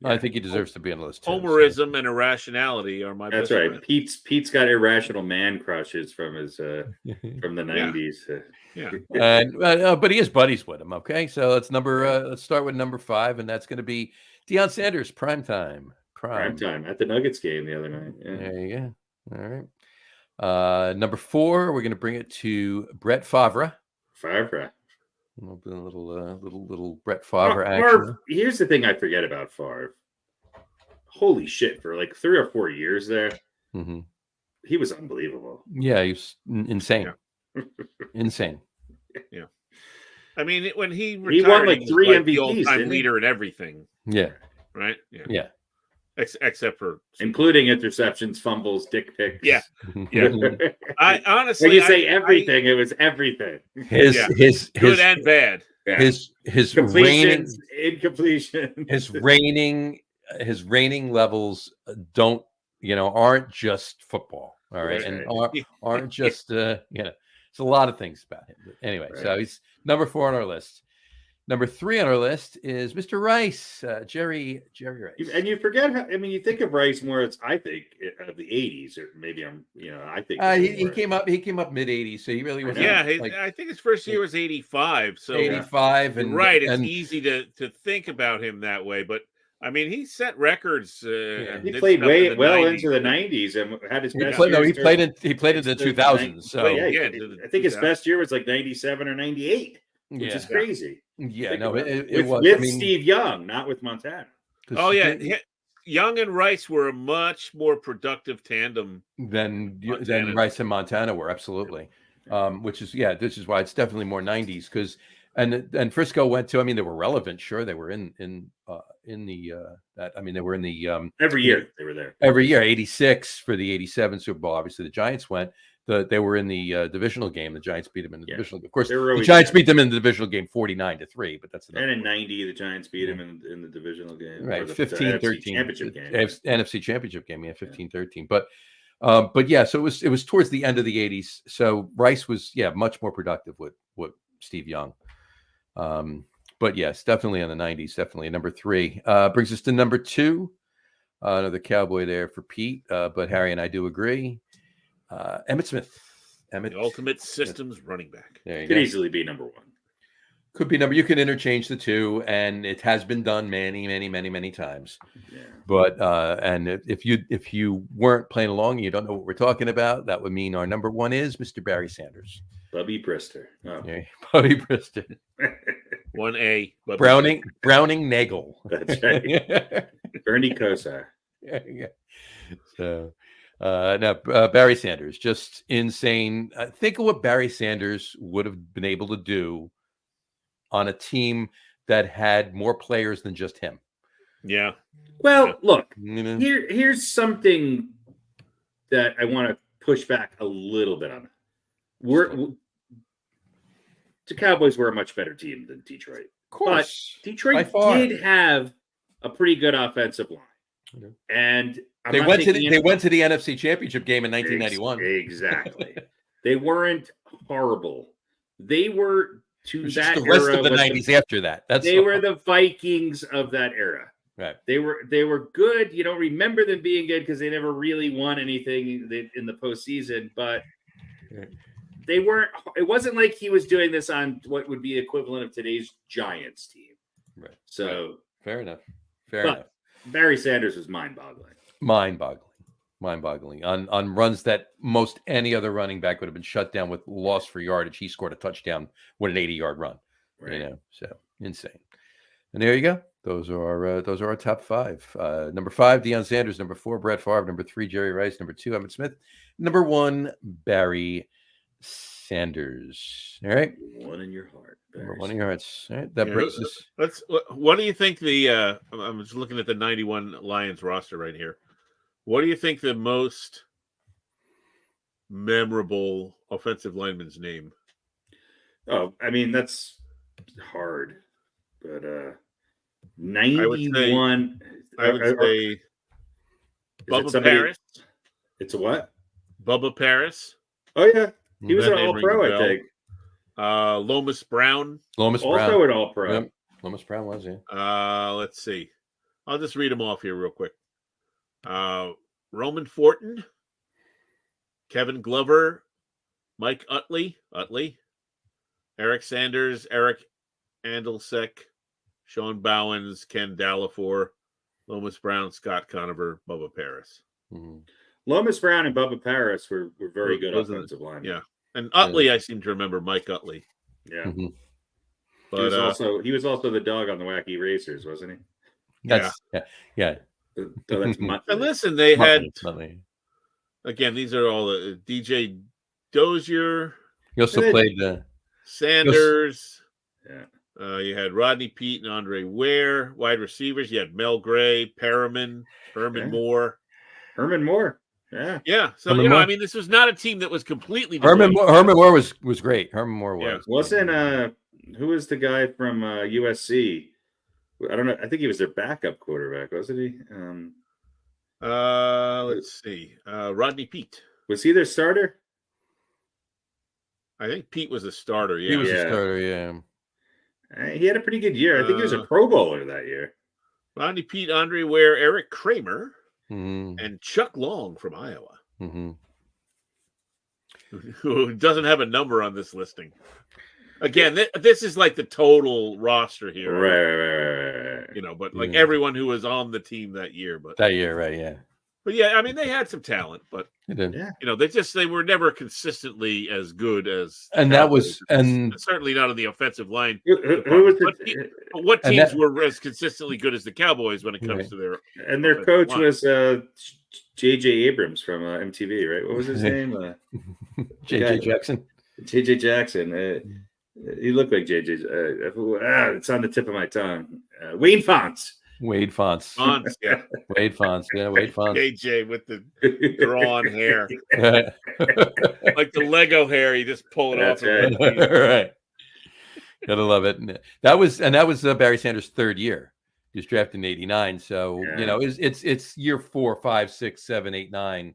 I think he deserves to be on the list too. Homerism and irrationality are my. That's right. Friend. Pete's got irrational man crushes from his from the 90s. Yeah. But he is buddies with him. Okay, so let's start with number 5, and that's going to be Deion Sanders. Prime time at the Nuggets game the other night. Yeah. There you go. All right. Number 4, we're going to bring it to Brett Favre. A little Brett Favre action. Here's the thing I forget about Favre. Holy shit! For like 3 or 4 years there, he was unbelievable. Yeah, he was insane. Yeah. Insane. Yeah. I mean, when he retired, won like 3 MVPs, the all-time leader in everything. Yeah. Right. Yeah. Except for including interceptions, fumbles, dick pics. Yeah. I honestly, when you say everything, it was everything. His good and bad. Yeah. His completions, incompletion. His reigning levels aren't just football. All right, and aren't just it's a lot of things about him. But anyway, so he's number 4 on our list. Number 3 on our list is Mr. Rice, Jerry Rice. And you forget how, you think of Rice more as, I think, of the 80s, or maybe I think he came up mid 80s, so he really was. Yeah, I think his first year was 85. So 85, and right, it's easy to think about him that way, but I mean, he set records. He played well into the 90s and had his best. He played in the 2000s. So I think his best year was like 97 or 98, which is crazy. Yeah, no, it was with Steve Young, not with Montana. Oh yeah, Young and Rice were a much more productive tandem than Rice and Montana were. Absolutely, which is this is why it's definitely more 90s because. And Frisco went to. I mean, they were relevant. Sure, they were in the they were in the every year they were there. Every year, 86 for the 87 Super Bowl. Obviously, the Giants went. They were in the divisional game. The Giants beat them in the divisional. Of course, the Giants beat them in the divisional game 49-3. But that's and in 90, the Giants beat them in the divisional game. Right, 15-13 championship game. NFC championship game. Yeah, 15-13. But yeah, so it was towards the end of the 80s. So Rice was much more productive with Steve Young. But yes, definitely in the 90s, definitely number 3. Brings us to number 2. Another Cowboy there for Pete, but Harry and I do agree. Emmitt Smith. The ultimate systems running back. Could easily be number 1. Could be number. You can interchange the two, and it has been done many times. Yeah. But and if you weren't playing along, and you don't know what we're talking about, that would mean our number 1 is Mr. Barry Sanders. Bubby Brister. Oh. Yeah, Bubby Brister. 1A. Browning Nagel. That's right. Bernie Kosar. Yeah. So, Barry Sanders, just insane. Think of what Barry Sanders would have been able to do on a team that had more players than just him. Yeah. Well, look, here's something that I want to push back a little bit on. The Cowboys were a much better team than Detroit. Of course. But Detroit did have a pretty good offensive line. Okay. And they went to the NFC Championship game in 1991. Exactly. They weren't horrible. They were to that the rest era of the 90s after that. They were the Vikings of that era. Right. They were good. You don't remember them being good because they never really won anything in the postseason, but they weren't. It wasn't like he was doing this on what would be equivalent of today's Giants team. Right. So right. Fair enough. Fair but enough. Barry Sanders was mind-boggling. Mind-boggling on runs that most any other running back would have been shut down with loss for yardage. He scored a touchdown with an 80-yard run. Right. So insane. And there you go. Those are our top 5. Number 5, Deion Sanders. Number 4, Brett Favre. Number 3, Jerry Rice. Number 2, Emmitt Smith. Number 1, Barry Sanders. All right. One in your heart. Number 1 in your hearts. All right. That brings us. What do you think I'm just looking at the 91 Lions roster right here. What do you think the most memorable offensive lineman's name? Oh, I mean, that's hard. But 91. I would say Bubba Paris. It's a what? Bubba Paris. Oh, yeah. He was an all-pro, I think. Lomas Brown. Also an all-pro. Yep. Lomas Brown was, yeah. Let's see. I'll just read them off here real quick. Roman Fortin, Kevin Glover, Mike Utley, Eric Sanders, Eric Andelsek, Sean Bowens, Ken Dallafor, Lomas Brown, Scott Conover, Bubba Paris. Mm-hmm. Lomas Brown and Bubba Paris were very good offensive linemen. Yeah. And Utley, I seem to remember Mike Utley. Yeah. Mm-hmm. But he was also the dog on the Wacky Racers, wasn't he? Yeah. That's and listen, they had again. These are all DJ Dozier. He also played Sanders. Yeah. You had Rodney Peete and Andre Ware. Wide receivers. You had Mel Gray, Perriman, Herman Moore. Herman Moore. Yeah. Yeah. So Herman Moore. I mean, this was not a team that was completely. Herman Moore was great. Herman Moore was. Yeah. Wasn't who was the guy from USC? I don't know. I think he was their backup quarterback, wasn't he? Let's see. Rodney Peete. Was he their starter? I think Pete was a starter. Yeah. He was a starter, yeah. He had a pretty good year. I think he was a Pro Bowler that year. Rodney Peete, Andre Ware, Eric Kramer, mm-hmm. and Chuck Long from Iowa. Mm-hmm. Who doesn't have a number on this listing. Again, this is like the total roster here. Right. But like everyone who was on the team that year. But right, yeah. But yeah, I mean, they had some talent, but they did. Yeah. They were never consistently as good as. And that was, and certainly not on the offensive line. What teams were as consistently good as the Cowboys when it comes to their. And their coach was J.J. Abrams from MTV, right? What was his name? J.J. Jackson. J.J. Jackson. He looked like J.J. It's on the tip of my tongue. Wade Fonts. Wade Fonts. Yeah. Wade Fonts. JJ with the drawn hair. Like the Lego hair, you just pull it off. Right. Gotta love it. That was Barry Sanders' third year. He was drafted in '89. So, it's year 4, 5, 6, 7, 8, 9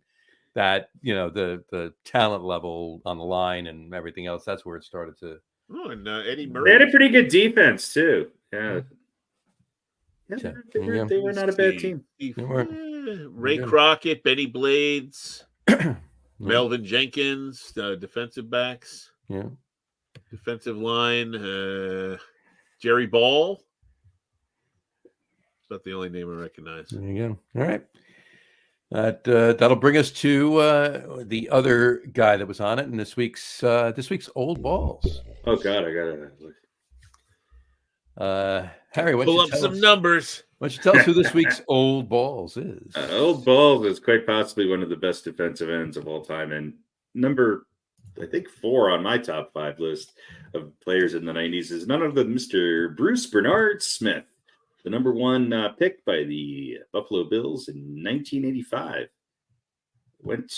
that, the talent level on the line and everything else, that's where it started to. Oh, and Eddie Murray. They had a pretty good defense, too. Yeah. They were not a bad team. Ray Crockett, Benny Blades, Melvin Jenkins, defensive backs. Yeah. Defensive line, Jerry Ball. That's not the only name I recognize. There you go. All right. That'll bring us to the other guy that was on it in this week's old balls. Oh God, I gotta look. Harry, pull up some numbers. Why don't you tell us who this week's old balls is? Old balls is quite possibly one of the best defensive ends of all time, and number, I think, 4 on my top 5 list of players in the 90s is none other than Mr. Bruce Bernard Smith, the number 1 pick by the Buffalo Bills in 1985.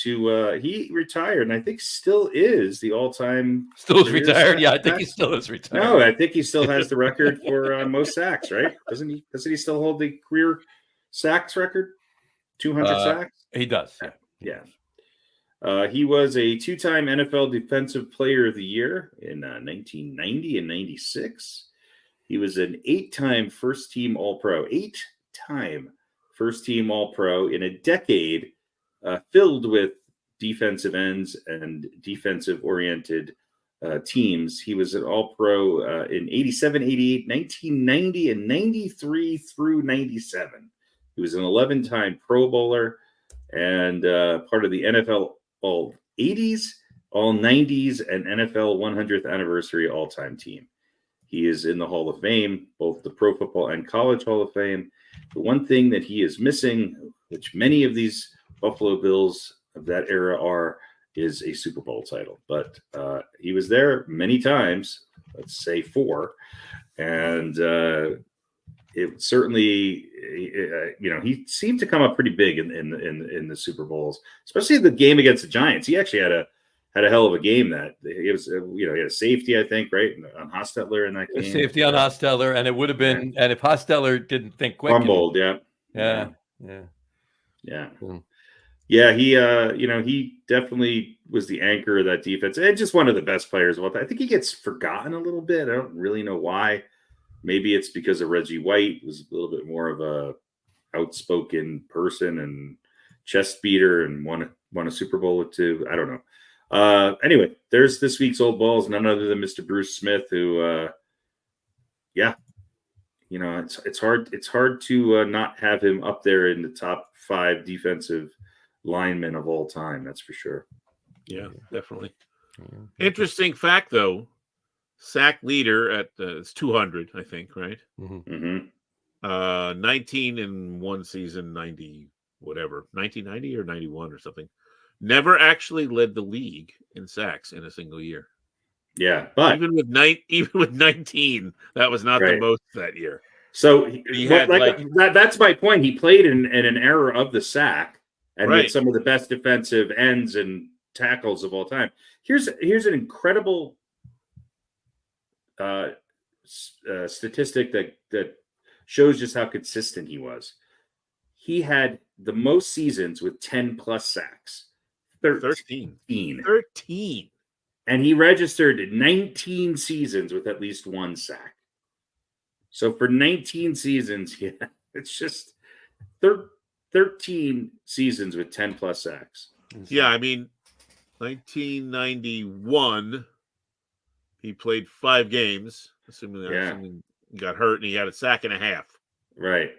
He retired, and I think still is the all-time. Still is retired? Yeah, I think he still is retired. No, I think he still has the record for most sacks, right? Doesn't he still hold the career sacks record? 200 sacks? He does. Yeah. He was a 2-time NFL Defensive Player of the Year in 1990 and 96. He was an 8-time first-team All-Pro. 8-time first-team All-Pro in a decade filled with defensive ends and defensive-oriented teams. He was an All-Pro in 87, 88, 1990, and 93 through 97. He was an 11-time Pro Bowler and part of the NFL All 80s, All 90s, and NFL 100th Anniversary All-Time Team. He is in the Hall of Fame, both the Pro Football and College Hall of Fame. The one thing that he is missing, which many of these Buffalo Bills of that era are, is a Super Bowl title. But he was there many times, let's say 4. And it certainly, he seemed to come up pretty big in the Super Bowls, especially the game against the Giants. He actually had a hell of a game. That he was, he had a safety, I think, right, on Hostetler in that game. Safety on Hostetler, and it would have been, and if Hostetler didn't think quick, fumbled, yeah. Yeah, he definitely was the anchor of that defense, and just one of the best players of all time. I think he gets forgotten a little bit. I don't really know why. Maybe it's because of Reggie White, who was a little bit more of a outspoken person and chest beater, and won a Super Bowl with 2. I don't know. Anyway, there's this week's old balls, none other than Mr. Bruce Smith, who, it's hard to not have him up there in the top 5 defensive linemen of all time. That's for sure. Yeah, definitely. Interesting fact, though, sack leader at it's 200, I think, right? Mm-hmm. 19 in one season, 90 whatever, 1990 or 91 or something. Never actually led the league in sacks in a single year. Yeah, but even with 19, that was not the most that year. So that's my point. He played in an era of the sack and with some of the best defensive ends and tackles of all time. Here's an incredible statistic that shows just how consistent he was. He had the most seasons with 10 plus sacks. 13. And he registered 19 seasons with at least 1 sack. So for 19 seasons, it's just 13 seasons with 10 plus sacks. Yeah, I mean, 1991, he played 5 games, assuming he got hurt, and he had a sack and a half. Right.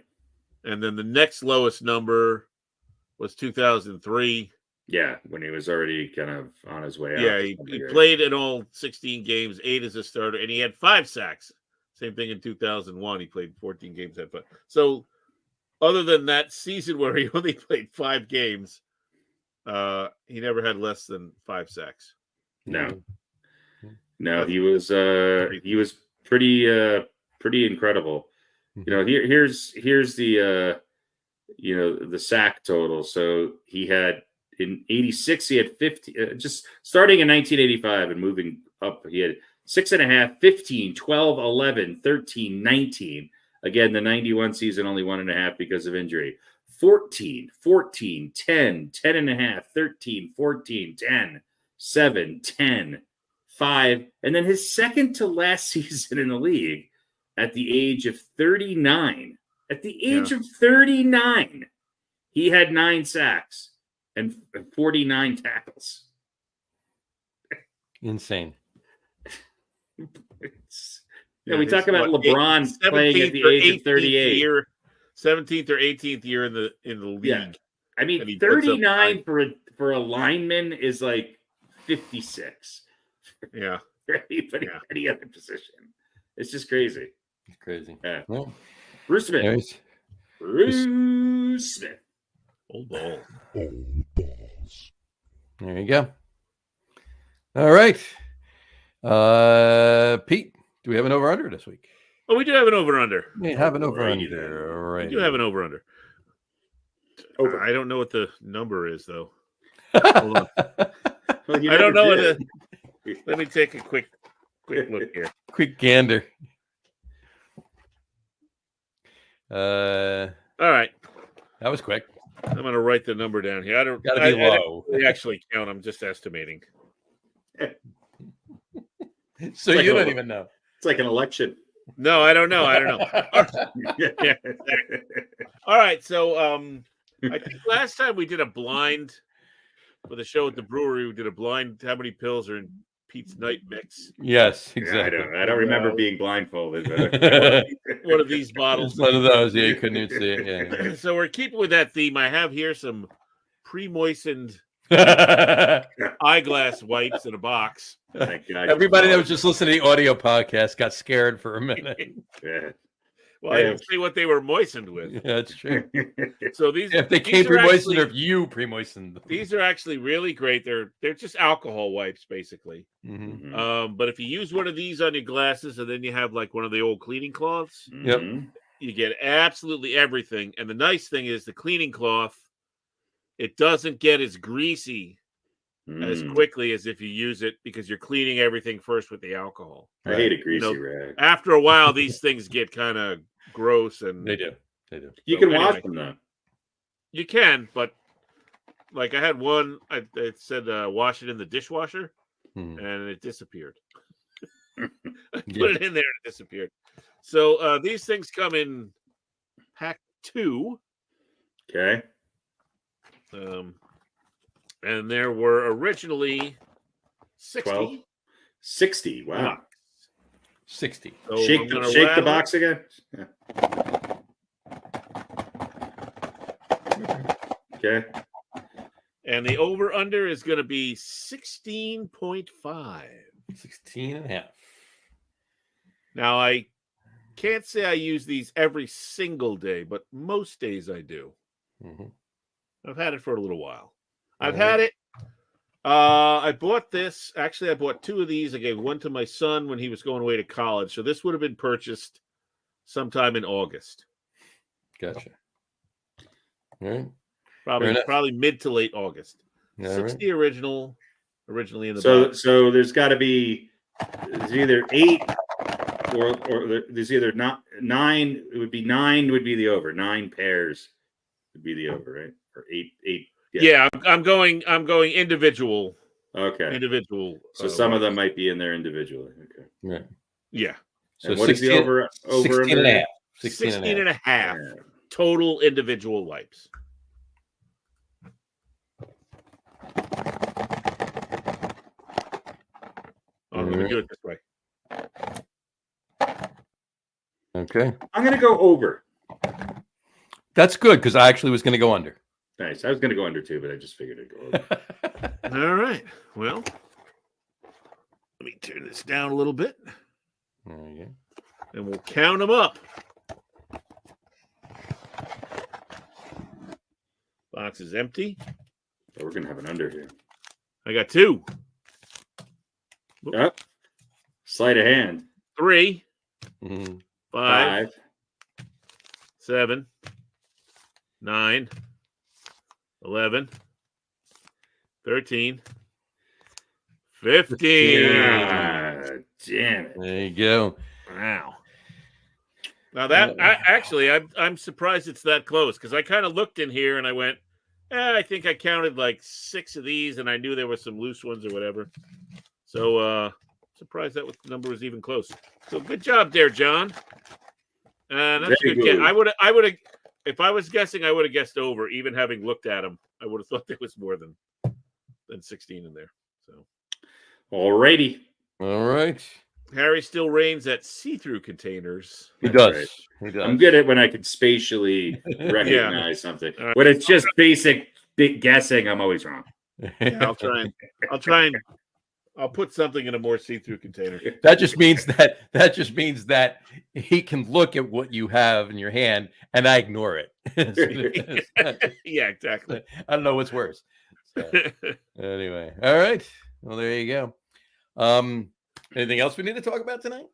And then the next lowest number was 2003. Yeah, when he was already kind of on his way out. Yeah, he played in all 16 games, 8 as a starter, and he had 5 sacks. Same thing in 2001. He played 14 games. So other than that season where he only played 5 games, he never had less than 5 sacks. No, he was pretty incredible. Here's the the sack total. So he had in 86, he had 50, just starting in 1985 and moving up, he had 6.5, 15, 12, 11, 13, 19. Again, the 91 season, only 1.5 because of injury. 14, 10, 10.5, 13, 14, 10, 7, 10, 5. And then his second to last season in the league at the age of 39. At the age of 39, he had 9 sacks and 49 tackles. Insane. We talk about LeBron playing at the age of 38. 17th or 18th year in the league. Yeah. I mean, 39 for a lineman is like 56. Yeah. Any other position. It's just crazy. It's crazy. Yeah. Well, Bruce Smith. Bruce Smith. Old balls. There you go. All right. Pete, do we have an over-under this week? Oh, we do have an over-under. We have an over-under. All right. We do have an over-under. I don't know what the number is, though. Hold on. I don't know what let me take a quick look here. Quick gander. All right. That was quick. I'm going to write the number down here. Gotta be low. I actually count. I'm just estimating. So you don't even know. It's like an election. No, I don't know. Yeah. All right. So I think last time we did a blind for the show at the brewery, we did a blind how many pills are in Pete's night mix. Yes, Yeah, exactly. I don't remember being blindfolded. One of these bottles. It's one of those. Yeah, you couldn't even see it. Yeah. So we're keeping with that theme. I have here some pre-moistened eyeglass wipes in a box. Thank God. Everybody that was just listening to the audio podcast got scared for a minute. Yeah. Well, I didn't say what they were moistened with. Yeah, that's true. So these, If they came pre-moistened or if you pre-moistened them. These are actually really great. They're just alcohol wipes, basically. Mm-hmm. But if you use one of these on your glasses and then you have like one of the old cleaning cloths, Yep. you get absolutely everything. And the nice thing is the cleaning cloth, it doesn't get as greasy as quickly as if you use it because you're cleaning everything first with the alcohol. I hate a greasy rag. After a while, these things get kind of gross, and They do. You can wash them though. You can, but like I had one, it said wash it in the dishwasher, and it disappeared. I put it in there and it disappeared. So these things come in pack 2. Okay. And there were originally 60. 12. 60. Wow. 60. So shake the box again. Yeah. Okay. And the over-under is going to be 16.5. 16 and a half. Now, I can't say I use these every single day, but most days I do. I've had it for a little while. I've had it. I bought this. Actually, I bought 2 of these. I gave one to my son when he was going away to college. So this would have been purchased sometime in August. Gotcha. All right. Probably mid to late August. All 60 right. originally in the box. So there's got to be either 8 or there's either not 9. It would be 9 would be the over. 9 pairs would be the over, right? Or 8. Yeah, I'm going individual. Okay. Individual. So some of them might be in there individually. Okay. Right. Yeah. So what is the over 16 and a half. 16 and a half total individual wipes. I'm going to do it this way. Okay. I'm going to go over. That's good because I actually was going to go under. Nice. I was going to go under too, but I just figured I'd go over. All right. Well, let me turn this down a little bit. There you go. And we'll count them up. Box is empty. So we're going to have an under here. I got 2. Yep. Sleight of hand. 3. 5. 7. 9. 11. 13. 15. Ah, damn it. There you go. Wow. Now that I'm surprised it's that close because I kind of looked in here and I went, I think I counted like 6 of these and I knew there were some loose ones or whatever. So surprised that number was even close. So good job there, John. That's a good guess. I would have, if I was guessing, I would have guessed over, even having looked at them. I would have thought there was more than 16 in there. So, alrighty. All right. Harry still reigns at see-through containers. He does. Right. He does. I'm good at when I can spatially recognize something. When it's just basic big guessing, I'm always wrong. Yeah, I'll try and I'll put something in a more see-through container. That just means that he can look at what you have in your hand and I ignore it. Yeah, exactly. I don't know what's worse. So, anyway, all right. Well, there you go. Anything else we need to talk about tonight?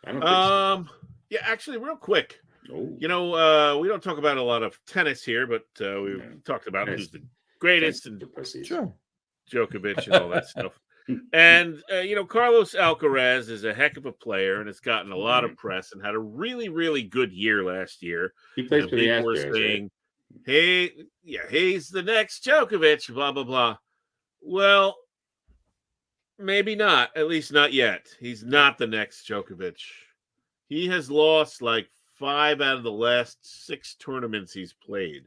I don't think so. Yeah, actually, real quick. Oh. You know, we don't talk about a lot of tennis here, but we've talked about who's the greatest and Sure. Djokovic and all that stuff. And, you know, Carlos Alcaraz is a heck of a player and has gotten a lot of press and had a really, really good year last year. He plays for the People were Astros, saying, hey, he's the next Djokovic, blah, blah, blah. Well, maybe not, at least not yet. He's not the next Djokovic. He has lost like 5 out of the last 6 tournaments he's played.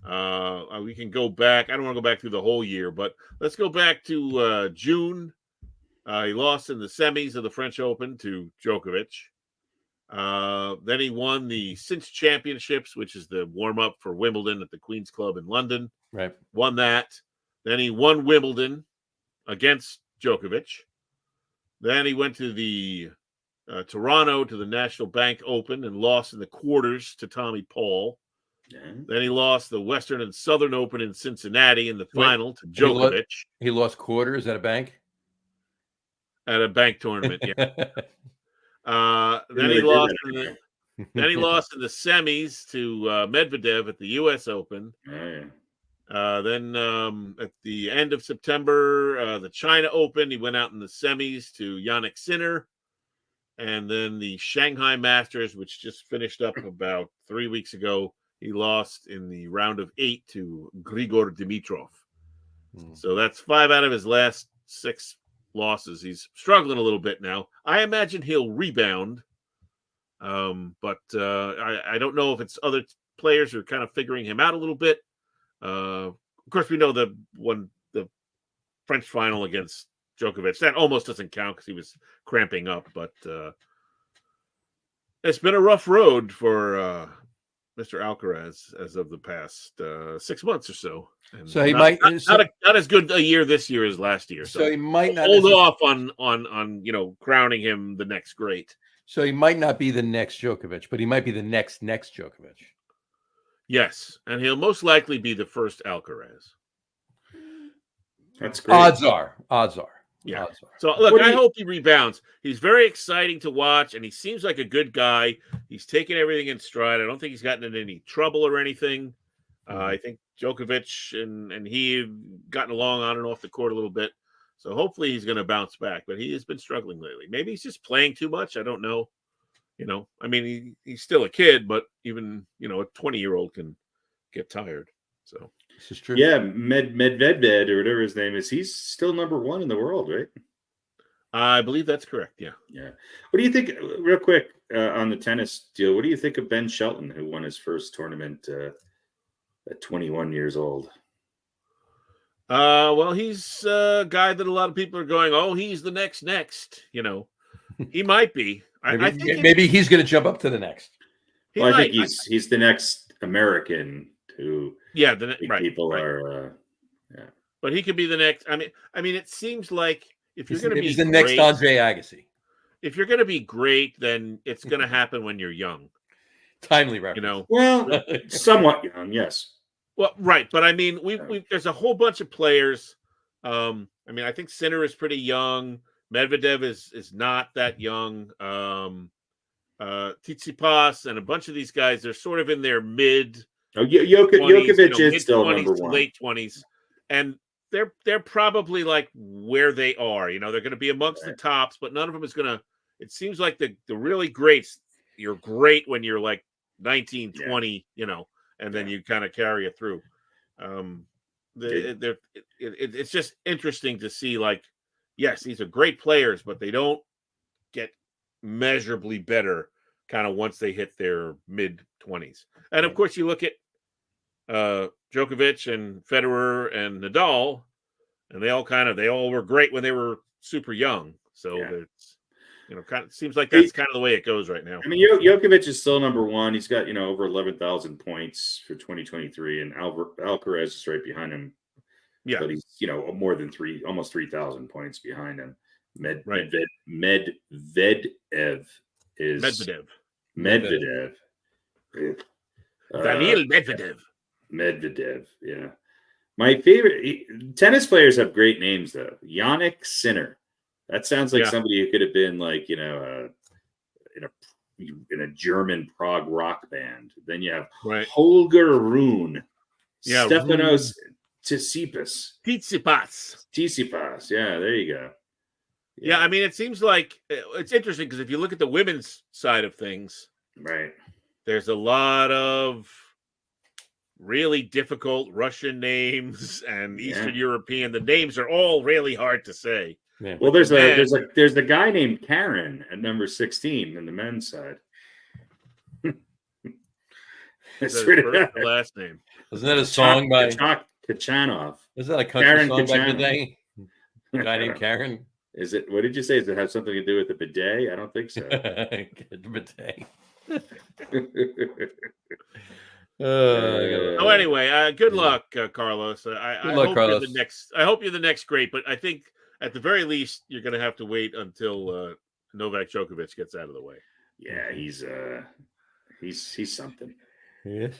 We can go back. I don't want to go back through the whole year, but let's go back to June. He lost in the semis of the French Open to Djokovic. Then he won the Cinch Championships, which is the warm-up for Wimbledon at the Queen's Club in London. Right. Won that. Then he won Wimbledon against Djokovic. Then he went to the Toronto to the National Bank Open and lost in the quarters to Tommy Paul. Yeah. Then he lost the Western and Southern Open in Cincinnati in the final to Djokovic. He lost quarters at a bank? At a bank tournament, yeah. Then he lost in the semis to Medvedev at the U.S. Open. Then at the end of September, the China Open, he went out in the semis to Jannik Sinner. And then the Shanghai Masters, which just finished up about 3 weeks ago, he lost in the round of 8 to Grigor Dimitrov. So that's 5 out of his last 6 losses. He's struggling a little bit now. I imagine he'll rebound, but I don't know if it's other players who are kind of figuring him out a little bit. Of course, we know the French final against Djokovic, that almost doesn't count because he was cramping up, but it's been a rough road for Mr. Alcaraz as of the past 6 months or so. And so he not as good a year this year as last year. So he might not hold off on crowning him the next great. So he might not be the next Djokovic, but he might be the next Djokovic. Yes, and he'll most likely be the first Alcaraz. That's great. Odds are. Yeah. Odds are. So look, I hope he rebounds. He's very exciting to watch, and he seems like a good guy. He's taking everything in stride. I don't think he's gotten in any trouble or anything. I think Djokovic and he have gotten along on and off the court a little bit. So hopefully he's going to bounce back. But he has been struggling lately. Maybe he's just playing too much. I don't know. I mean, he's still a kid, but even, a 20-year-old can get tired. So this is true. Yeah, Medvedev or whatever his name is, he's still number 1 in the world, right? I believe that's correct. Yeah. Yeah. What do you think, real quick, on the tennis deal? What do you think of Ben Shelton, who won his first tournament at 21 years old? Well, he's a guy that a lot of people are going, oh, he's the next. He might be. I think maybe he's going to jump up to the next. Well, I think he's the next American who. Yeah, people are. But he could be the next. I mean, it seems like if you're going to be the next Andre Agassi. If you're going to be great, then it's going to happen when you're young. Timely reference. Well, somewhat young, yes. Well, right, but I mean, there's a whole bunch of players. I think Sinner is pretty young. Medvedev is not that young. Tsitsipas and a bunch of these guys, they're sort of in their mid. Djokovic is still number 1, late 20s, and they're probably like where they are. They're going to be amongst the tops, but none of them is going to. It seems like the really greats. You're great when you're like 19, 20, and then you kind of carry it through. It's just interesting to see, like, yes, these are great players, but they don't get measurably better kind of once they hit their mid-20s. And, of course, you look at Djokovic and Federer and Nadal, and they all were great when they were super young. So it's, kind of seems like that's kind of the way it goes right now. I mean, Djokovic is still number 1. He's got, over 11,000 points for 2023, and Alcaraz is right behind him. Yeah. But he's, more than almost 3,000 points behind him. Medvedev is Medvedev. Daniil Medvedev. Medvedev, yeah. My favorite tennis players have great names though. Jannik Sinner. That sounds like somebody who could have been like, in a German prog rock band. Then you have Holger Rune. Yeah, Stefanos Tsitsipas. Tsitsipas. Yeah, there you go. Yeah, I mean, it seems like it's interesting because if you look at the women's side of things, right, there's a lot of really difficult Russian names and Eastern European. The names are all really hard to say. Yeah. Well, there's a guy named Karen at number 16 in the men's side. I Is that swear his to first God. or last name? Isn't that a song by? Kachanov. Is that a country Karen song back in the Kachanov. day? A guy named Karen. Is it? What did you say? Does it have something to do with the bidet? I don't think so. Bidet. Oh, anyway, good luck, Carlos. I luck, hope Carlos. you're the next. I hope you're the next great, but I think at the very least you're going to have to wait until Novak Djokovic gets out of the way. Yeah, he's something. Yes,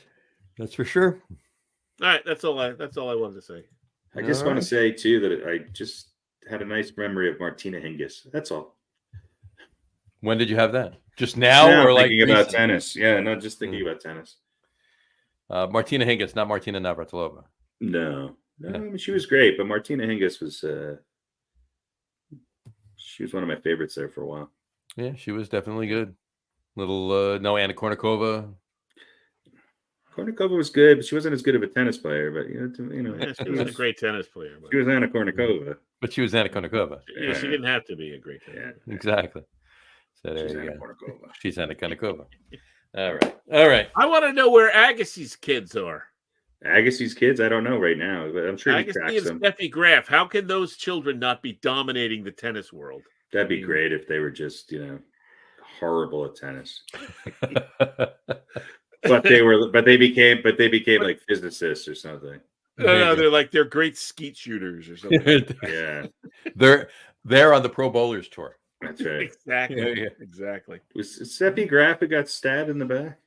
that's for sure. All right, that's all I wanted to say. I just want to say too that I just had a nice memory of Martina Hingis. That's all. When did you have that? Just now, or like thinking about recent? tennis? Yeah, not just thinking about tennis. Martina Hingis, not Martina Navratilova. No, I mean, she was great, but Martina Hingis was she was one of my favorites there for a while. Yeah, she was definitely good. No, Anna Kournikova. Kournikova was good, but she wasn't as good of a tennis player. But Yeah, she was a great tennis player. But she was Anna Kournikova. But she was Anna Kournikova. yeah, she didn't have to be a great tennis player. Exactly. So there She's you Anna go. Kournikova. She's Anna Kournikova. All right. I want to know where Agassi's kids are. Agassi's kids, I don't know right now, but I'm sure he Agassi tracks them. and Steffi Graf. How can those children not be dominating the tennis world? That'd be great if they were just, horrible at tennis. But they became like physicists or something. No, they're great skeet shooters or something. Yeah. They're on the Pro Bowlers tour. That's right. Exactly. Yeah. Exactly. Was Steffi Graf who got stabbed in the back?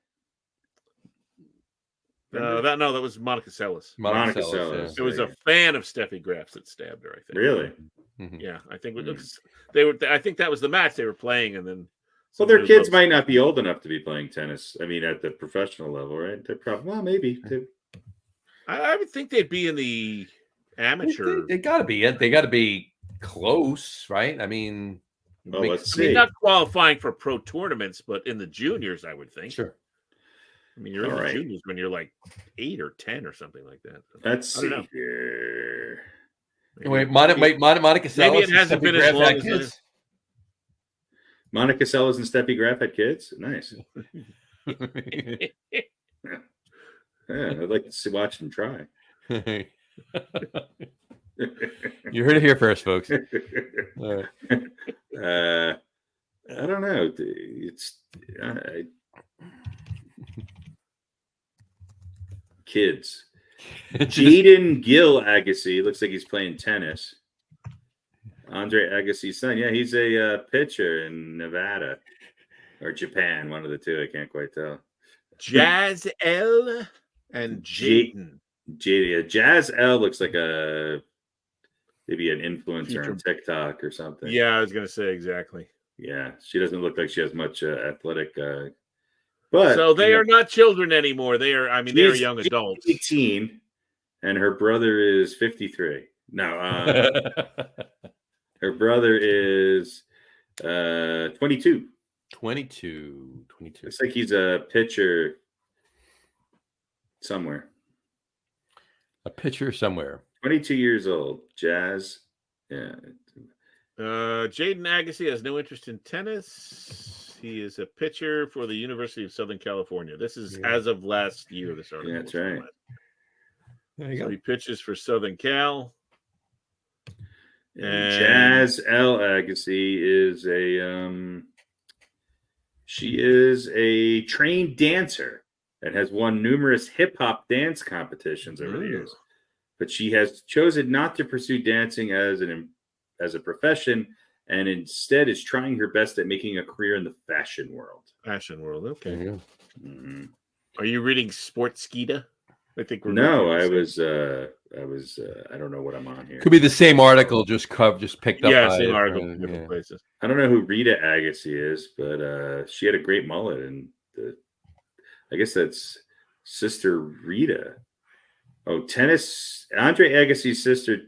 That was Monica Seles. Monica Seles. It was a fan of Steffi Graf's that stabbed her, I think. Really? Mhm. Yeah, I think they were. I think that was the match they were playing, and then. Well, their kids might not be old enough to be playing tennis. I mean, at the professional level, right? They're probably maybe. I would think they'd be in the amateur. They got to be. They got to be close, right? I mean, Let's see. not qualifying for pro tournaments, but in the juniors, I would think. Sure. I mean, you're in the juniors when you're like 8 or 10 or something like that. Let's see here. Wait, Monica Seles. Maybe it hasn't been as long as Monica Seles and Steffi Graf had kids. Nice. Yeah, I'd like to watch them try. You heard it here first, folks. I don't know. It's kids. Jaden Gill Agassi looks like he's playing tennis. Andre Agassi's son. Yeah, he's a pitcher in Nevada or Japan, one of the two. I can't quite tell. Jazz L and Jaden. Jazz L looks like maybe an influencer on TikTok or something. Yeah, I was going to say exactly. Yeah, she doesn't look like she has much athletic. But so they are not children anymore. They are. I mean, they are young adults. 18, and her brother is 53. No, her brother is 22. 22. Looks like he's a pitcher somewhere. A pitcher somewhere. 22 years old. Jazz. Yeah. Jaden Agassi has no interest in tennis. He is a pitcher for the University of Southern California. This is as of last year. This article. Yeah, that's right. There you go. He pitches for Southern Cal. And Jazz L. Agassi is she is a trained dancer and has won numerous hip hop dance competitions over the years. But she has chosen not to pursue dancing as a profession, and instead is trying her best at making a career in the fashion world. Okay. Mm-hmm. Are you reading Sportskeeda? I think we're I was I don't know what I'm on here. Could be the same article, just picked up. Yeah, same article, different places. I don't know who Rita Agassi is, but she had a great mullet, and I guess that's Sister Rita. Oh, tennis. Andre Agassi's sister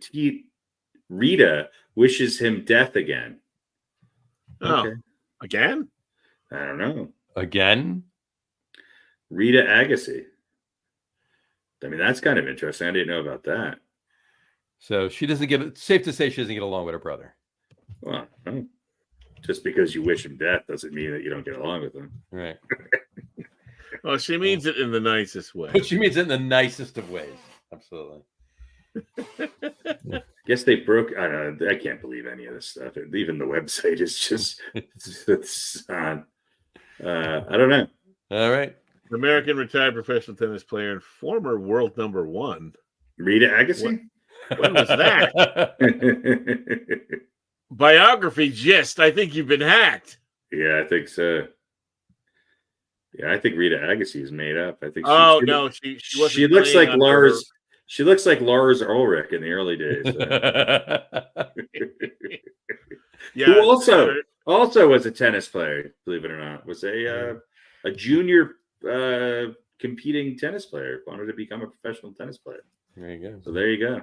Rita wishes him death again. Oh, okay. Again? I don't know. Again? Rita Agassi. I mean, that's kind of interesting. I didn't know about that. So she doesn't get it. Safe to say she doesn't get along with her brother. Well, just because you wish him death doesn't mean that you don't get along with him. Right. Oh, she means it in the nicest way. But she means it in the nicest of ways. Absolutely. Guess they broke. I don't know. I can't believe any of this stuff. Even the website is just. It's I don't know. All right. American retired professional tennis player and former world number 1. Rita Agassi. When was that? Biography gist. I think you've been hacked. Yeah, I think so. Yeah, I think Rita Agassi is made up. I think. No, she looks like Lars. She looks like Lars Ulrich in the early days. Yeah. Who also was a tennis player, believe it or not, was a junior competing tennis player. Wanted to become a professional tennis player. There you go. So there you go.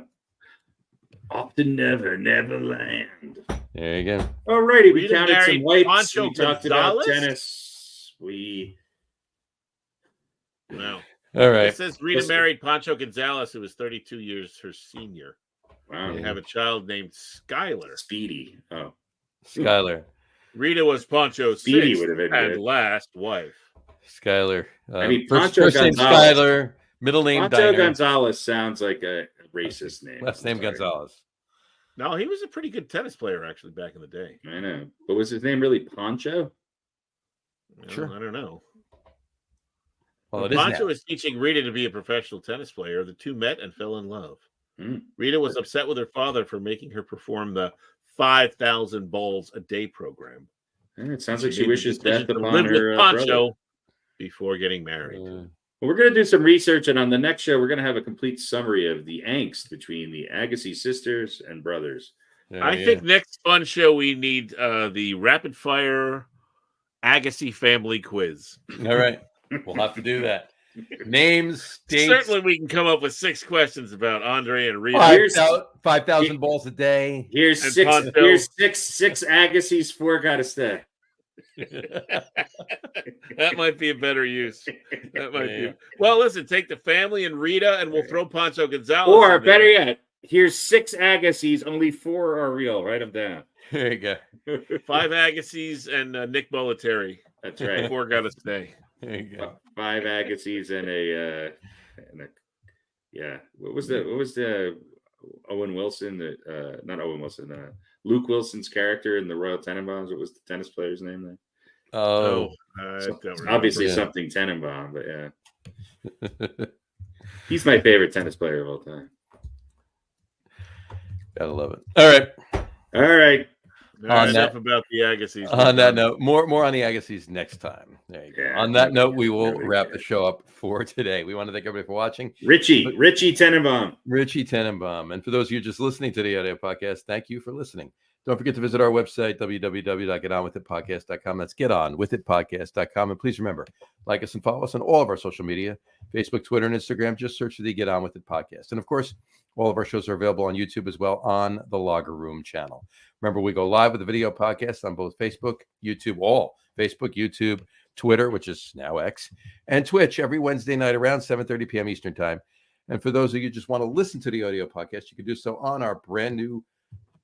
Off to Neverland. There you go. All righty, we Rita counted some married wipes. Pancho We talked about Gonzalez? tennis. No. All right. It says Rita married Pancho Gonzalez, who was 32 years her senior. Wow. They have a child named Skylar. Speedy. Oh, Skylar. Rita was Pancho's Speedy sixth would have been and good. last wife. Skylar. Pancho first name Gonzalez. Skylar, middle name Pancho Diner, Gonzalez sounds like a racist name. last name I'm sorry. Gonzalez. No, he was a pretty good tennis player actually back in the day. I know. But was his name really Pancho? Well, Sure. I don't know. Well, When it is Pancho now. was teaching Rita to be a professional tennis player, the two met and fell in love. Hmm. Rita was upset with her father for making her perform the 5,000 balls a day program. It sounds like she made the wishes decision death to upon live her with brother. Pancho before getting married. Well, we're going to do some research, and on the next show, we're going to have a complete summary of the angst between the Agassi sisters and brothers. I think next fun show we need the rapid fire Agassi family quiz. All right. We'll have to do that. Names, dates, Certainly, we can come up with 6 questions about Andre and Rita. 5,000 balls a day. Here's And six. Pancho. Here's six Agassi's. 4 got to stay. That might be a better use. That might be. Well, listen, take the family and Rita, and we'll throw Pancho Gonzalez. Or in there. better yet, here's 6 Agassi's. Only 4 are real. Write them down. There you go. 5 Agassi's and Nick Bollettieri. That's right. 4 got to stay. There you go. 5 Agassi's and a yeah. What was the Owen Wilson? Not Owen Wilson. Luke Wilson's character in the Royal Tenenbaums. What was the tennis player's name there? Oh, I don't remember. Obviously Yeah. something Tenenbaum, but yeah, he's my favorite tennis player of all time. gotta love it. All right. All right. All right, on enough that- about the Agassi's. On that note, more on the Agassi's next time. There you go. Yeah, On that note, we will nobody wrap the cares. show up for today. We want to thank everybody for watching. Richie Tenenbaum. Richie Tenenbaum. And for those of you just listening to the audio podcast, thank you for listening. Don't forget to visit our website, www.getonwithitpodcast.com. That's getonwithitpodcast.com. And please remember, like us and follow us on all of our social media, Facebook, Twitter, and Instagram. Just search for the Get On With It podcast. And of course, all of our shows are available on YouTube as well on the Logger Room channel. Remember, we go live with the video podcast on both Facebook, YouTube, all Facebook, YouTube, Twitter, which is now X, and Twitch every Wednesday night around 7:30 p.m. Eastern time. And for those of you who just want to listen to the audio podcast, you can do so on our brand new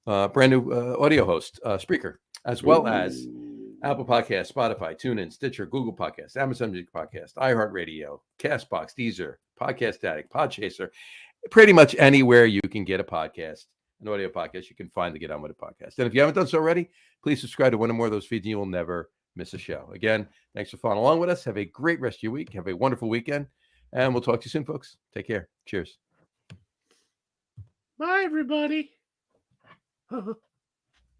audio host, Spreaker, as well as Apple Podcasts, Spotify, TuneIn, Stitcher, Google Podcasts, Amazon Music Podcast, iHeartRadio, Castbox, Deezer, Podcast Addict, Podchaser. Pretty much anywhere you can get a podcast, an audio podcast, you can find the Get On With It podcast. And if you haven't done so already, please subscribe to one or more of those feeds and you will never miss a show. Again, thanks for following along with us. Have a great rest of your week. Have a wonderful weekend. And we'll talk to you soon, folks. Take care. Cheers. Bye, everybody.